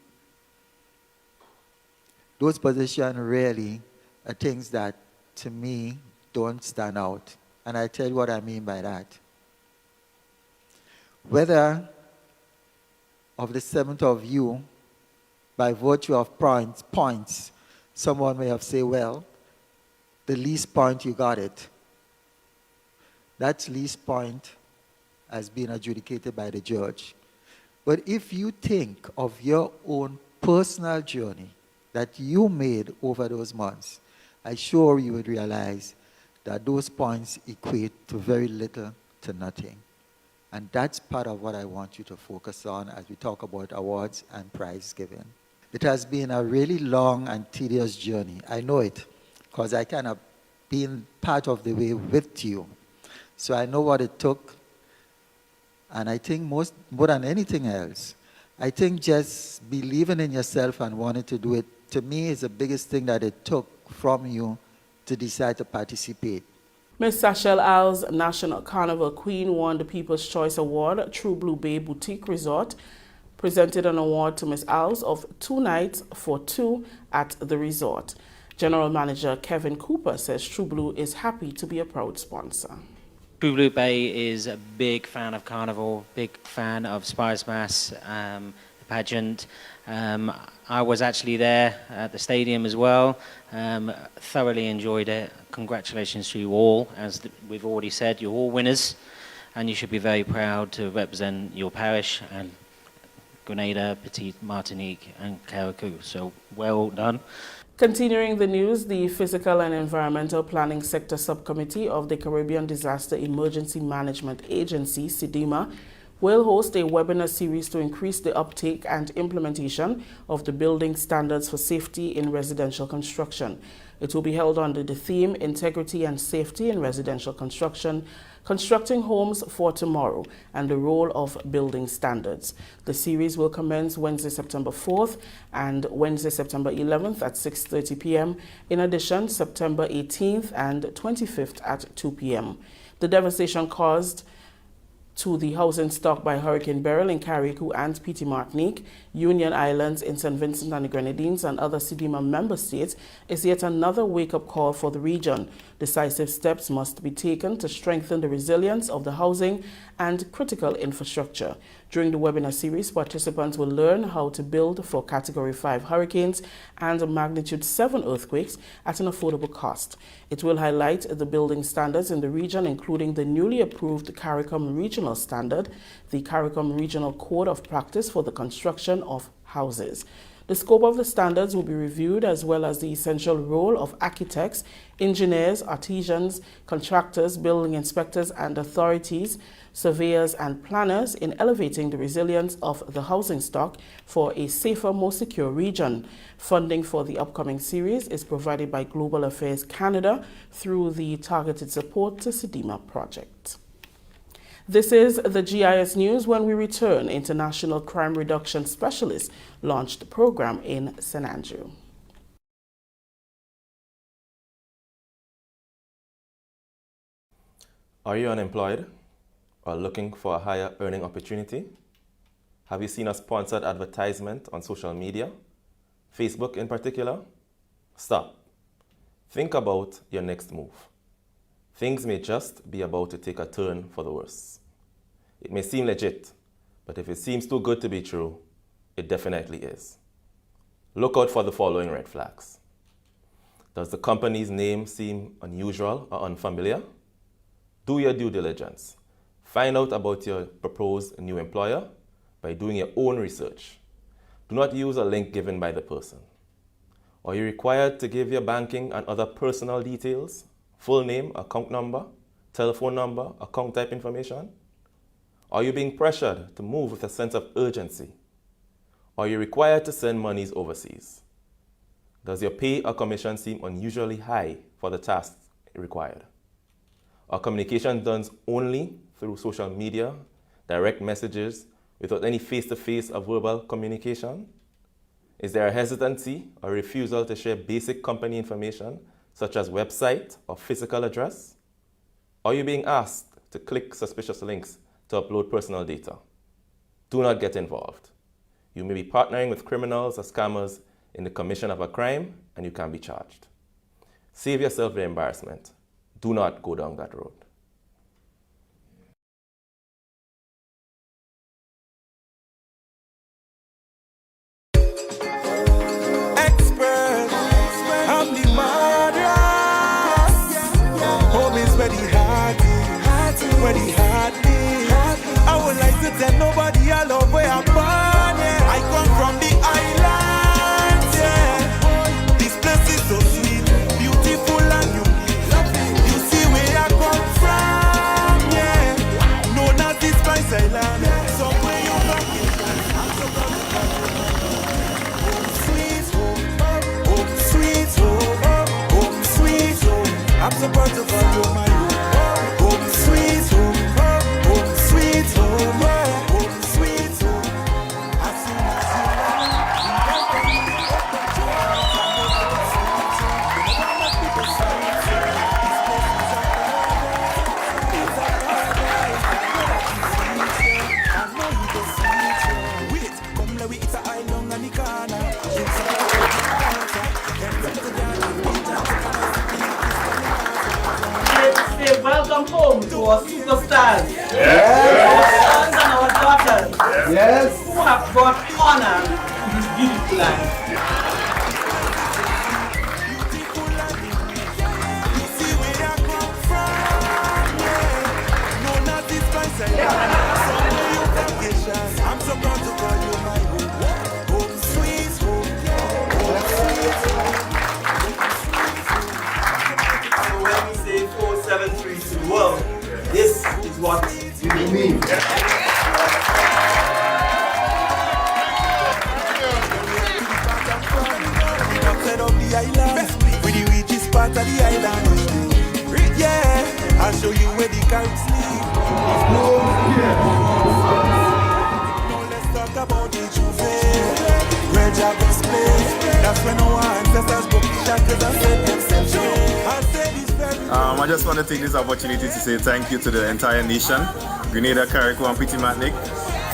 those positions really are things that, to me, don't stand out. And I'll tell you what I mean by that. Whether of the 7th of you, by virtue of points, someone may have said, well, the least point you got it. That least point has been adjudicated by the judge. But if you think of your own personal journey, that you made over those months, I'm sure you would realize that those points equate to very little to nothing. And that's part of what I want you to focus on as we talk about awards and prize giving. It has been a really long and tedious journey. I know it, because I kind of been part of the way with you. So I know what it took. And I think more than anything else, I think just believing in yourself and wanting to do it, to me, is the biggest thing that it took from you to decide to participate. Ms. Sachel Al's National Carnival Queen won the People's Choice Award. True Blue Bay Boutique Resort presented an award to Ms. Al's of 2 nights for 2 at the resort. General Manager Kevin Cooper says True Blue is happy to be a proud sponsor. True Blue Bay is a big fan of Carnival, big fan of Spice Mass, the pageant. I was actually there at the stadium as well. Thoroughly enjoyed it. Congratulations to you all. As we've already said, you're all winners, and you should be very proud to represent your parish and Grenada, Petite Martinique, and Carriacou. So well done. Continuing the news, the Physical and Environmental Planning Sector Subcommittee of the Caribbean Disaster Emergency Management Agency, CDEMA, will host a webinar series to increase the uptake and implementation of the building standards for safety in residential construction. It will be held under the theme Integrity and Safety in Residential Construction, Constructing Homes for Tomorrow, and the Role of Building Standards. The series will commence Wednesday, September 4th and Wednesday, September 11th at 6:30 p.m. In addition, September 18th and 25th at 2 p.m. The devastation caused to the housing stock by Hurricane Beryl in Carriacou and Petite Martinique, Union Islands in St. Vincent and the Grenadines, and other CDEMA member states is yet another wake-up call for the region. Decisive steps must be taken to strengthen the resilience of the housing and critical infrastructure. During the webinar series, participants will learn how to build for Category 5 hurricanes and Magnitude 7 earthquakes at an affordable cost. It will highlight the building standards in the region, including the newly approved CARICOM Regional Standard, the CARICOM Regional Code of Practice for the Construction of Houses. The scope of the standards will be reviewed, as well as the essential role of architects, engineers, artisans, contractors, building inspectors and authorities, surveyors and planners in elevating the resilience of the housing stock for a safer, more secure region. Funding for the upcoming series is provided by Global Affairs Canada through the Targeted Support to CDEMA project. This is the GIS News. When we return, International Crime Reduction Specialists launched a program in St. Andrew. Are you unemployed or looking for a higher earning opportunity? Have you seen a sponsored advertisement on social media, Facebook in particular? Stop. Think about your next move. Things may just be about to take a turn for the worse. It may seem legit, but if it seems too good to be true, it definitely is. Look out for the following red flags. Does the company's name seem unusual or unfamiliar? Do your due diligence. Find out about your proposed new employer by doing your own research. Do not use a link given by the person. Are you required to give your banking and other personal details? Full name, account number, telephone number, account type information? Are you being pressured to move with a sense of urgency? Are you required to send monies overseas? Does your pay or commission seem unusually high for the tasks required? Are communication done only through social media, direct messages, without any face-to-face or verbal communication? Is there a hesitancy or refusal to share basic company information, such as website or physical address? Are you being asked to click suspicious links to upload personal data? Do not get involved. You may be partnering with criminals or scammers in the commission of a crime, and you can be charged. Save yourself the embarrassment. Do not go down that road. I would like to tell nobody I love where I'm born, yeah. I come from the islands, yeah. I'm so proud to call you my home. Home sweet home. Home sweet home. Home sweet home. As soon as welcome home to our superstars. Yes. Our sons and our daughters. Yes. Who have brought honor to this beautiful land. I'm so proud to call you my home. Home sweet home. Home sweet home. So when we say 473 to the world, this is what we mean. Outside of the island, with the richest part of the island. Yeah, I'll show you where the carrots sleep. Now let's talk about the Juve. Red Jackets play. That's when our ancestors broke the shackles and set themselves free. I said it's very I just want to take this opportunity to say thank you to the entire nation, Grenada, Carriacou, and Petit-Martinique,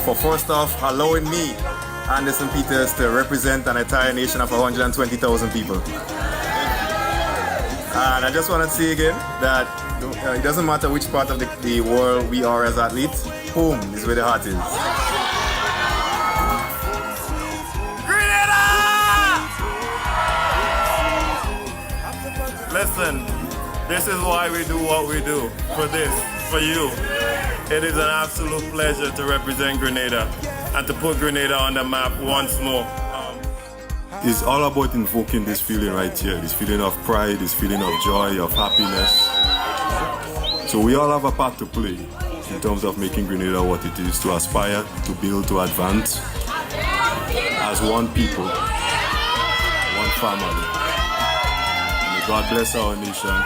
for first off allowing me, Anderson Peters, to represent an entire nation of 120,000 people. And I just want to say again that it doesn't matter which part of the world we are as athletes, home is where the heart is. Listen, this is why we do what we do. For you. It is an absolute pleasure to represent Grenada and to put Grenada on the map once more. It's all about invoking this feeling right here, this feeling of pride, this feeling of joy, of happiness. So we all have a part to play in terms of making Grenada what it is, to aspire, to build, to advance as one people, one family. May God bless our nation.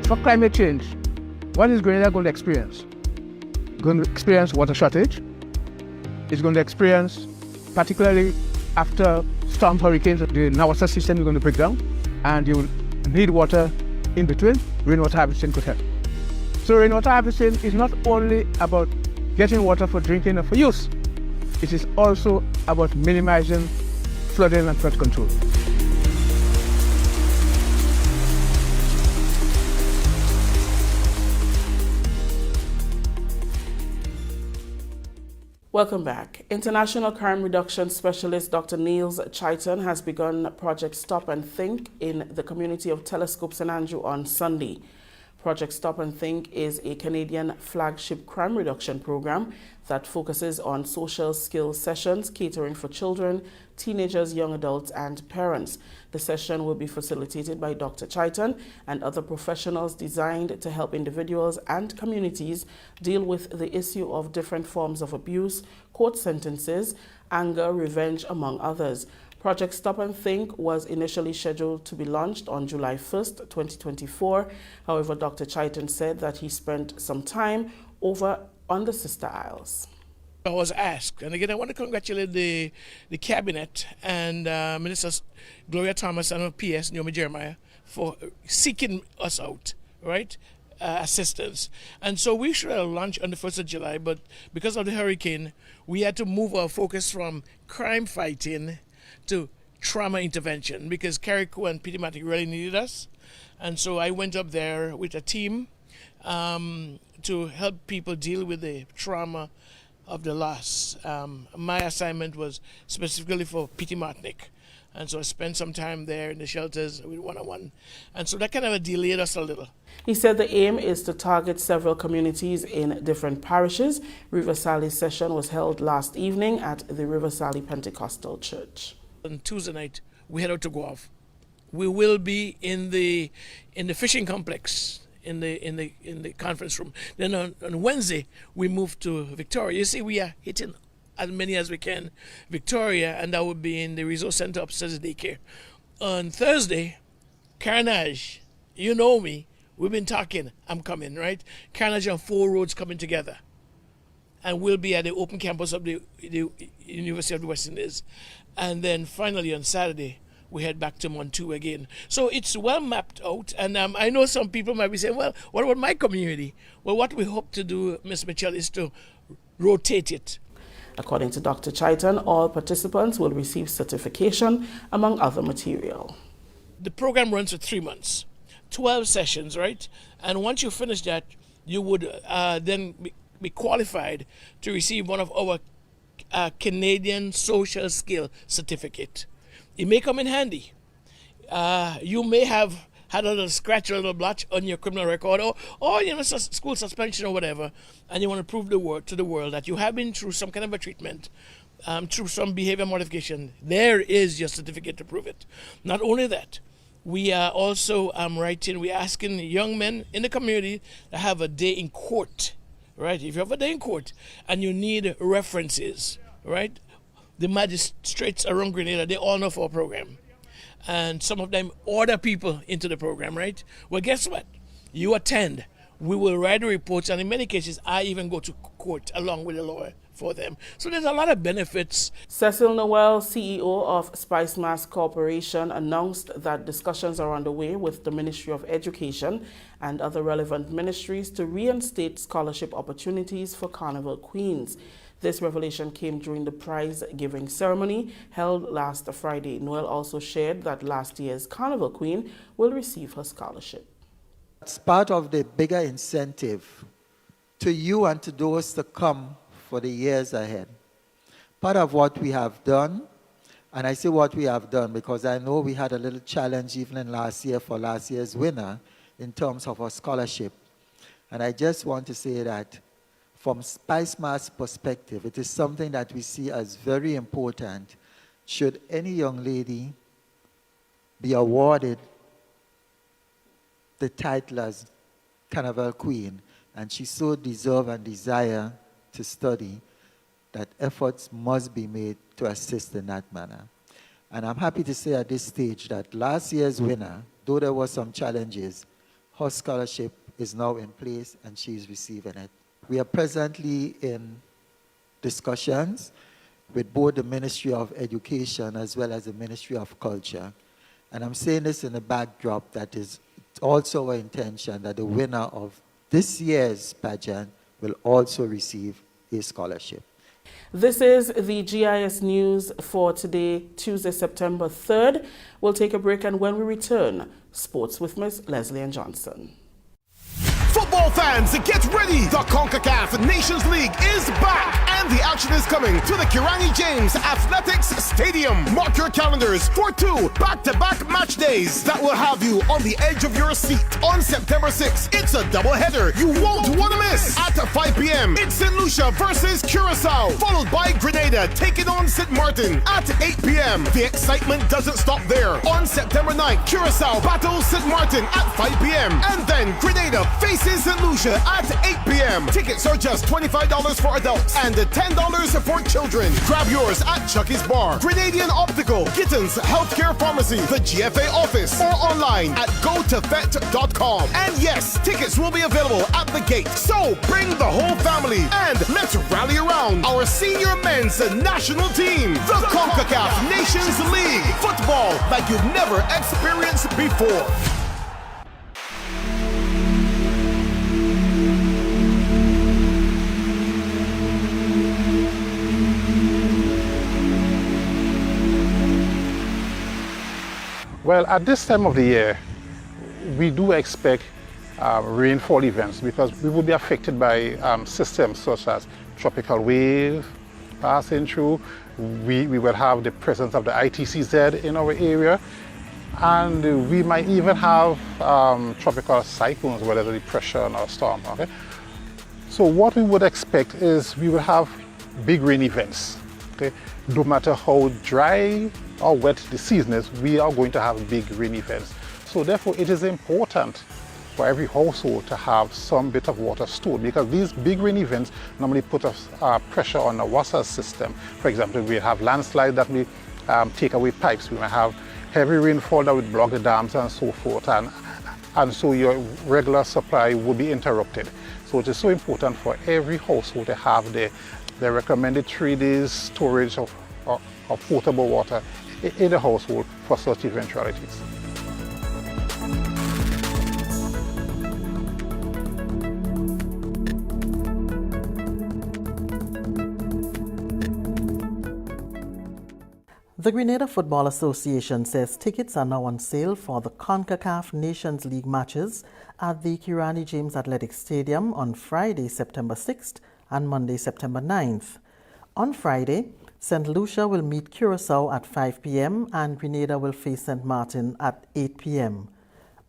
For climate change, what is Grenada going to experience? Going to experience water shortage. It's going to experience, particularly after storm hurricanes, the Nawasa system is going to break down, and you will need water in between. Rainwater harvesting could help. So rainwater harvesting is not only about getting water for drinking or for use. It is also about minimizing flooding and flood control. Welcome back. International crime reduction specialist Dr. Niels Chaitan has begun Project Stop and Think in the community of Telescope St. Andrew on Sunday. Project Stop and Think is a Canadian flagship crime reduction program that focuses on social skills sessions catering for children, teenagers, young adults, and parents. The session will be facilitated by Dr. Chaitan and other professionals designed to help individuals and communities deal with the issue of different forms of abuse, court sentences, anger, revenge, among others. Project Stop and Think was initially scheduled to be launched on July 1st, 2024. However, Dr. Chaitan said that he spent some time over on the Sister Isles. I was asked, and again, I want to congratulate the cabinet and Ministers Gloria Thomas and PS Naomi Jeremiah for seeking us out, right? Assistance. And so we should have launched on the 1st of July, but because of the hurricane, we had to move our focus from crime fighting to trauma intervention because Carriacou and Petit-Martinique really needed us. And so I went up there with a team to help people deal with the trauma of the loss. My assignment was specifically for Petit-Martinique. And so I spent some time there in the shelters with one-on-one. And so that kind of delayed us a little. He said the aim is to target several communities in different parishes. River Sally session was held last evening at the River Sally Pentecostal Church. On Tuesday night, we head out to Guav. We will be in the fishing complex, in the conference room. Then on Wednesday, we move to Victoria. You see, we are hitting as many as we can Victoria, and that would be in the resource center upstairs at daycare. On Thursday, Carnage. You know me. We've been talking. I'm coming, right? Carnage and 4 roads coming together. And we'll be at the open campus of the University of the West Indies. And then finally on Saturday, we head back to Montu again. So it's well mapped out. And I know some people might be saying, well, what about my community? Well, what we hope to do, Ms. Mitchell, is to rotate it. According to Dr. Chaitan, all participants will receive certification, among other material. The program runs for 3 months, 12 sessions, right? And once you finish that, you would then be qualified to receive one of our Canadian social skill certificate. It may come in handy. You may have had a little scratch or a little blotch on your criminal record, or you know, school suspension or whatever, and you want to prove to the world that you have been through some kind of a treatment, through some behavior modification. There is your certificate to prove it. Not only that, we are also we're asking young men in the community to have a day in court, right? If you have a day in court and you need references, right? The magistrates around Grenada, they all know for our program. And some of them order people into the program, right? Well, guess what? You attend. We will write the reports, and in many cases, I even go to court along with a lawyer for them. So there's a lot of benefits. Cecil Noel, CEO of Spice Mass Corporation, announced that discussions are underway with the Ministry of Education and other relevant ministries to reinstate scholarship opportunities for Carnival Queens. This revelation came during the prize-giving ceremony held last Friday. Noel also shared that last year's Carnival Queen will receive her scholarship. It's part of the bigger incentive to you and to those to come for the years ahead. Part of what we have done, and I say what we have done because I know we had a little challenge even in last year for last year's winner in terms of our scholarship. And I just want to say that from Spice Mass perspective, it is something that we see as very important. Should any young lady be awarded the title as Carnival Queen, and she so deserve and desire to study, that efforts must be made to assist in that manner. And I'm happy to say at this stage that last year's winner, though there were some challenges, her scholarship is now in place and she is receiving it. We are presently in discussions with both the Ministry of Education as well as the Ministry of Culture. And I'm saying this in a backdrop that is also our intention that the winner of this year's pageant will also receive a scholarship. This is the GIS News for today, Tuesday, September 3rd. We'll take a break, and when we return, sports with Ms. Leslie Ann Johnson. Football fans, get ready! The CONCACAF Nations League is back, and the action is coming to the Kirani James Athletics Stadium. Mark your calendars for 2 back-to-back match days that will have you on the edge of your seat. On September 6th, it's a doubleheader you won't want to miss. At 5 p.m., it's St. Lucia versus Curacao, followed by Grenada taking on St. Martin. At 8 p.m., the excitement doesn't stop there. On September 9th, Curacao battles St. Martin at 5 p.m. And then Grenada faces St. Lucia at 8 p.m. Tickets are just $25 for adults and $10 for children. Grab yours at Chucky's Bar, Grenadian Optical, Gittins Healthcare Pharmacy, the GFA office, or online at gotofet.com. And yes, tickets will be available at the gate. So bring the whole family and let's rally around our senior men's national team, the CONCACAF Nations League. Football like you've never experienced before. Well, at this time of the year, we do expect rainfall events because we will be affected by systems such as tropical wave, passing through. We will have the presence of the ITCZ in our area. And we might even have tropical cyclones, whether it's depression or storm. Okay? So what we would expect is we will have big rain events. Okay? No matter how dry or wet the season is, we are going to have big rain events. So therefore it is important for every household to have some bit of water stored, because these big rain events normally put us pressure on the water system. For example, we have landslides that we take away pipes. We may have heavy rainfall that would block the dams and so forth, and so your regular supply would be interrupted. So it is so important for every household to have the recommended 3 days storage of potable water in the household for such eventualities. The Grenada Football Association says tickets are now on sale for the CONCACAF Nations League matches at the Kirani James Athletic Stadium on Friday, September 6th and Monday, September 9th. On Friday, St. Lucia will meet Curaçao at 5 p.m. and Grenada will face St. Martin at 8 p.m.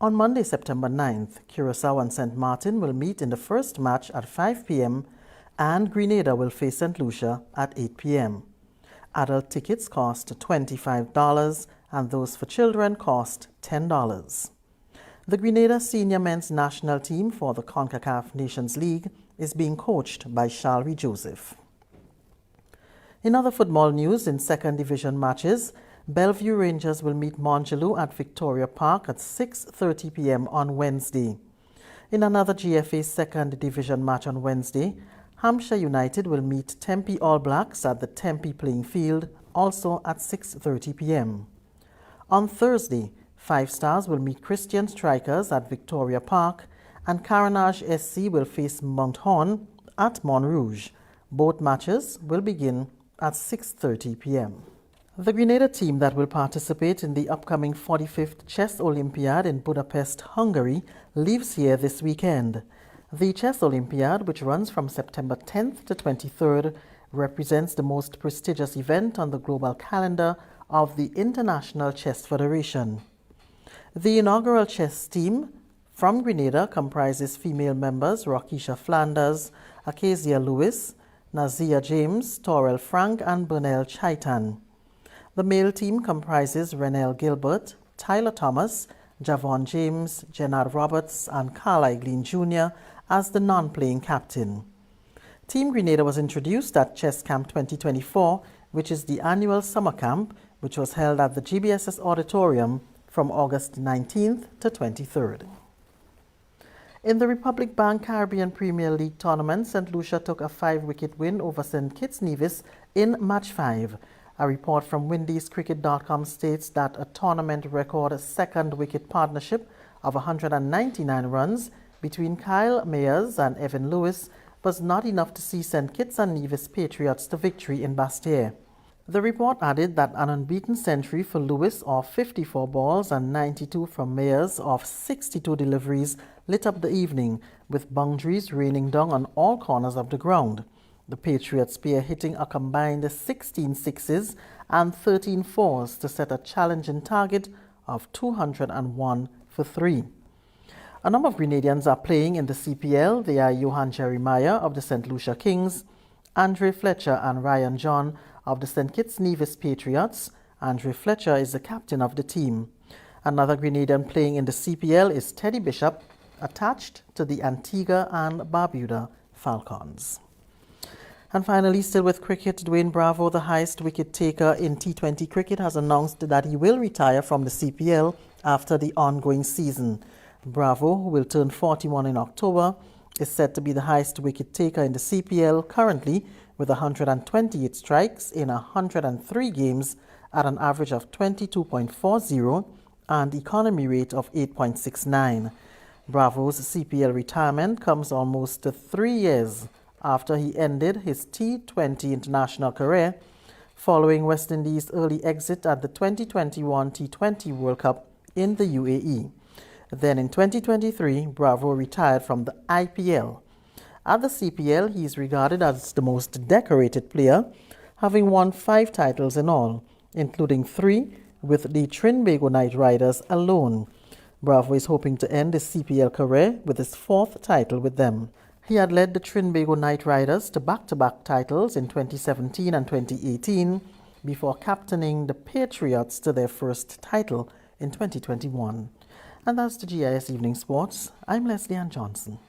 On Monday, September 9th, Curaçao and St. Martin will meet in the first match at 5 p.m. and Grenada will face St. Lucia at 8 p.m. Adult tickets cost $25 and those for children cost $10. The Grenada senior men's national team for the CONCACAF Nations League is being coached by Shalry Joseph. In other football news, in second division matches, Bellevue Rangers will meet Montgelou at Victoria Park at 6:30 p.m. on Wednesday. In another GFA second division match on Wednesday, Hampshire United will meet Tempe All Blacks at the Tempe playing field, also at 6:30 p.m. On Thursday, Five Stars will meet Christian Strikers at Victoria Park, and Carenage SC will face Mount Horn at Montrouge. Both matches will begin at 6:30 p.m. The Grenada team that will participate in the upcoming 45th Chess Olympiad in Budapest, Hungary, leaves here this weekend. The Chess Olympiad, which runs from September 10th to 23rd, represents the most prestigious event on the global calendar of the International Chess Federation. The inaugural chess team from Grenada comprises female members Rockisha Flanders, Acacia Lewis, Nazia James, Torel Frank, and Bernal Chaitan. The male team comprises Renelle Gilbert, Tyler Thomas, Javon James, Jenard Roberts, and Carl Eiglin Jr. as the non-playing captain. Team Grenada was introduced at Chess Camp 2024, which is the annual summer camp, which was held at the GBSS Auditorium from August 19th to 23rd. In the Republic Bank Caribbean Premier League tournament, St. Lucia took a 5-wicket win over St. Kitts Nevis in Match 5. A report from WindiesCricket.com states that a tournament record second wicket partnership of 199 runs between Kyle Mayers and Evan Lewis was not enough to see St. Kitts and Nevis Patriots to victory in Basseterre. The report added that an unbeaten century for Lewis of 54 balls and 92 from Mayers of 62 deliveries lit up the evening, with boundaries raining down on all corners of the ground. The Patriots pair hitting a combined 16 sixes and 13 fours to set a challenging target of 201 for 3. A number of Grenadians are playing in the CPL. They are Johan Jeremiah of the St. Lucia Kings, Andre Fletcher and Ryan John of the St. Kitts Nevis Patriots. Andre Fletcher is the captain of the team. Another Grenadian playing in the CPL is Teddy Bishop, attached to the Antigua and Barbuda Falcons. And finally, still with cricket, Dwayne Bravo, the highest wicket taker in T20 cricket, has announced that he will retire from the CPL after the ongoing season. Bravo, who will turn 41 in October, is said to be the highest wicket taker in the CPL currently, with 128 strikes in 103 games at an average of 22.40 and economy rate of 8.69. Bravo's CPL retirement comes almost 3 years after he ended his T20 international career following West Indies' early exit at the 2021 T20 World Cup in the UAE. Then in 2023, Bravo retired from the IPL. At the CPL, he is regarded as the most decorated player, having won 5 titles in all, including 3 with the Trinbago Knight Riders alone. Bravo is hoping to end his CPL career with his 4th title with them. He had led the Trinbago Knight Riders to back-to-back titles in 2017 and 2018 before captaining the Patriots to their first title in 2021. And that's the GIS Evening Sports. I'm Leslie Ann Johnson.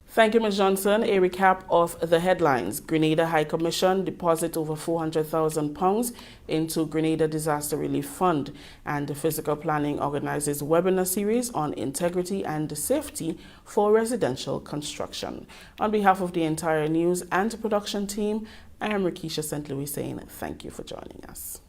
Thank you, Ms. Johnson. A recap of the headlines. Grenada High Commission deposit over £400,000 into Grenada Disaster Relief Fund, and the Physical Planning organizes webinar series on integrity and safety for residential construction. On behalf of the entire news and production team, I am Rakisha St. Louis saying thank you for joining us.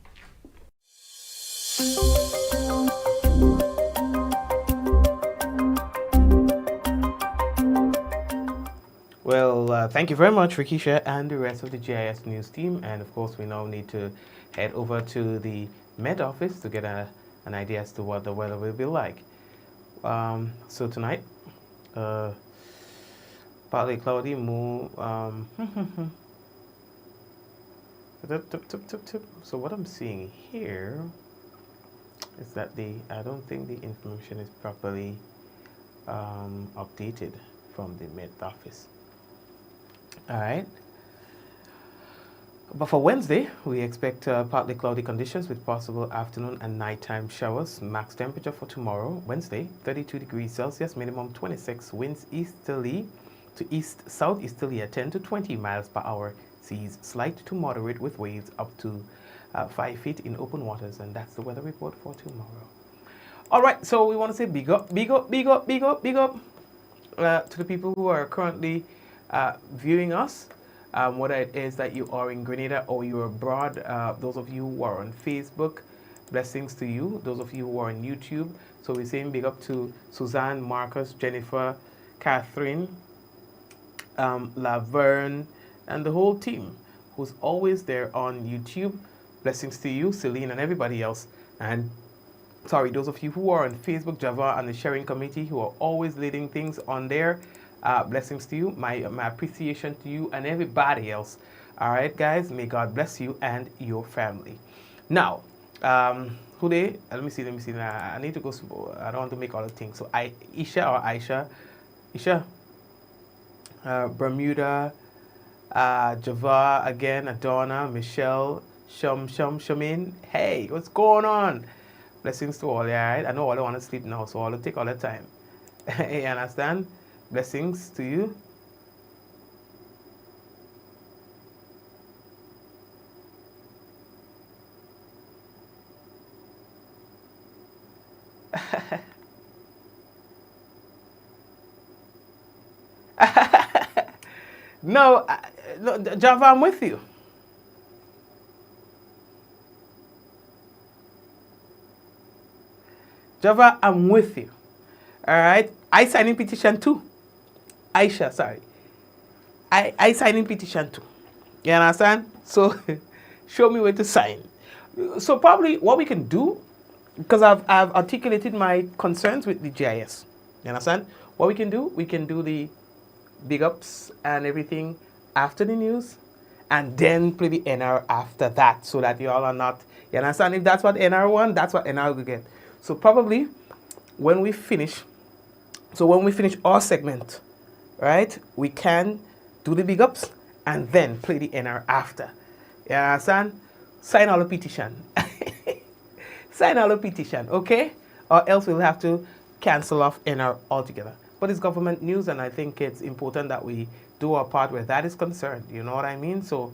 Well, thank you very much, Rakisha, and the rest of the GIS News team. And of course, we now need to head over to the Met Office to get an idea as to what the weather will be like. So tonight, partly cloudy, more. So what I'm seeing here is that I don't think the information is properly updated from the Met Office. All right. But for Wednesday, we expect partly cloudy conditions with possible afternoon and nighttime showers. Max temperature for tomorrow, Wednesday, 32 degrees Celsius, minimum 26. Winds easterly to southeasterly at 10 to 20 miles per hour. Seas slight to moderate with waves up to 5 feet in open waters. And that's the weather report for tomorrow. All right, so we want to say big up to the people who are currently viewing us, whether it is that you are in Grenada or you're abroad. Those of you who are on Facebook, blessings to you. Those of you who are on YouTube, so we're saying big up to Suzanne, Marcus, Jennifer, Catherine, Laverne, and the whole team who's always there on YouTube. Blessings to you, Celine, and everybody else. And sorry, those of you who are on Facebook, Java, and the sharing committee who are always leading things on there. Blessings to you, my appreciation to you and everybody else. All right, guys, may God bless you and your family. Now, who they? Let me see. I need to go. I don't want to make all the things. So Isha, Bermuda, Java again, Adonna, Michelle, Shamin. Hey, what's going on? Blessings to all. Yeah, right? I know all want to sleep now, so I'll take all the time. You understand? Blessings to you. No, Java, I'm with you. Java, I'm with you. All right. I sign in petition too. Aisha, sorry. I sign in petition too. You understand? So show me where to sign. So probably what we can do, because I've articulated my concerns with the GIS. You understand? What we can do the big ups and everything after the news, and then play the NR after that, so that you all are not, you understand? If that's what NR want, that's what NR will get. So probably when we finish our segment, right, we can do the big ups and then play the NR after. You understand? Sign all the petition. Sign all the petition, okay? Or else we'll have to cancel off NR altogether. But it's government news, and I think it's important that we do our part where that is concerned. You know what I mean? So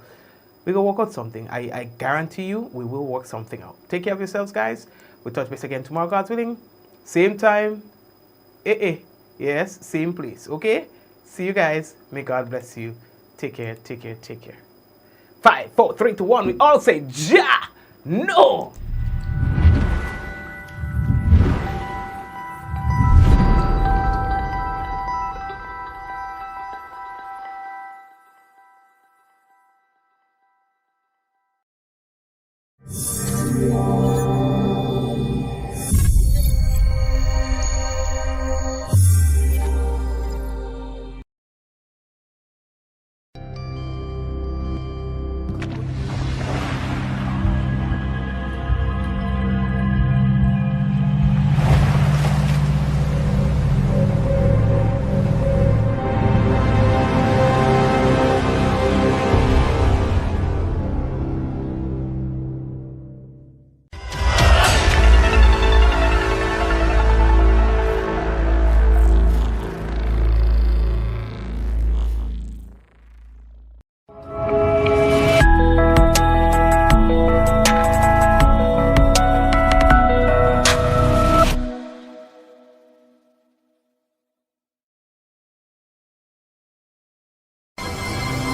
we're going to work out something. I guarantee you we will work something out. Take care of yourselves, guys. We'll touch base again tomorrow, God's willing. Same time. Yes, same place. Okay? See you guys. May God bless you. Take care, take care, take care. 5, 4, 3, 2, 1. We all say, Ja! No!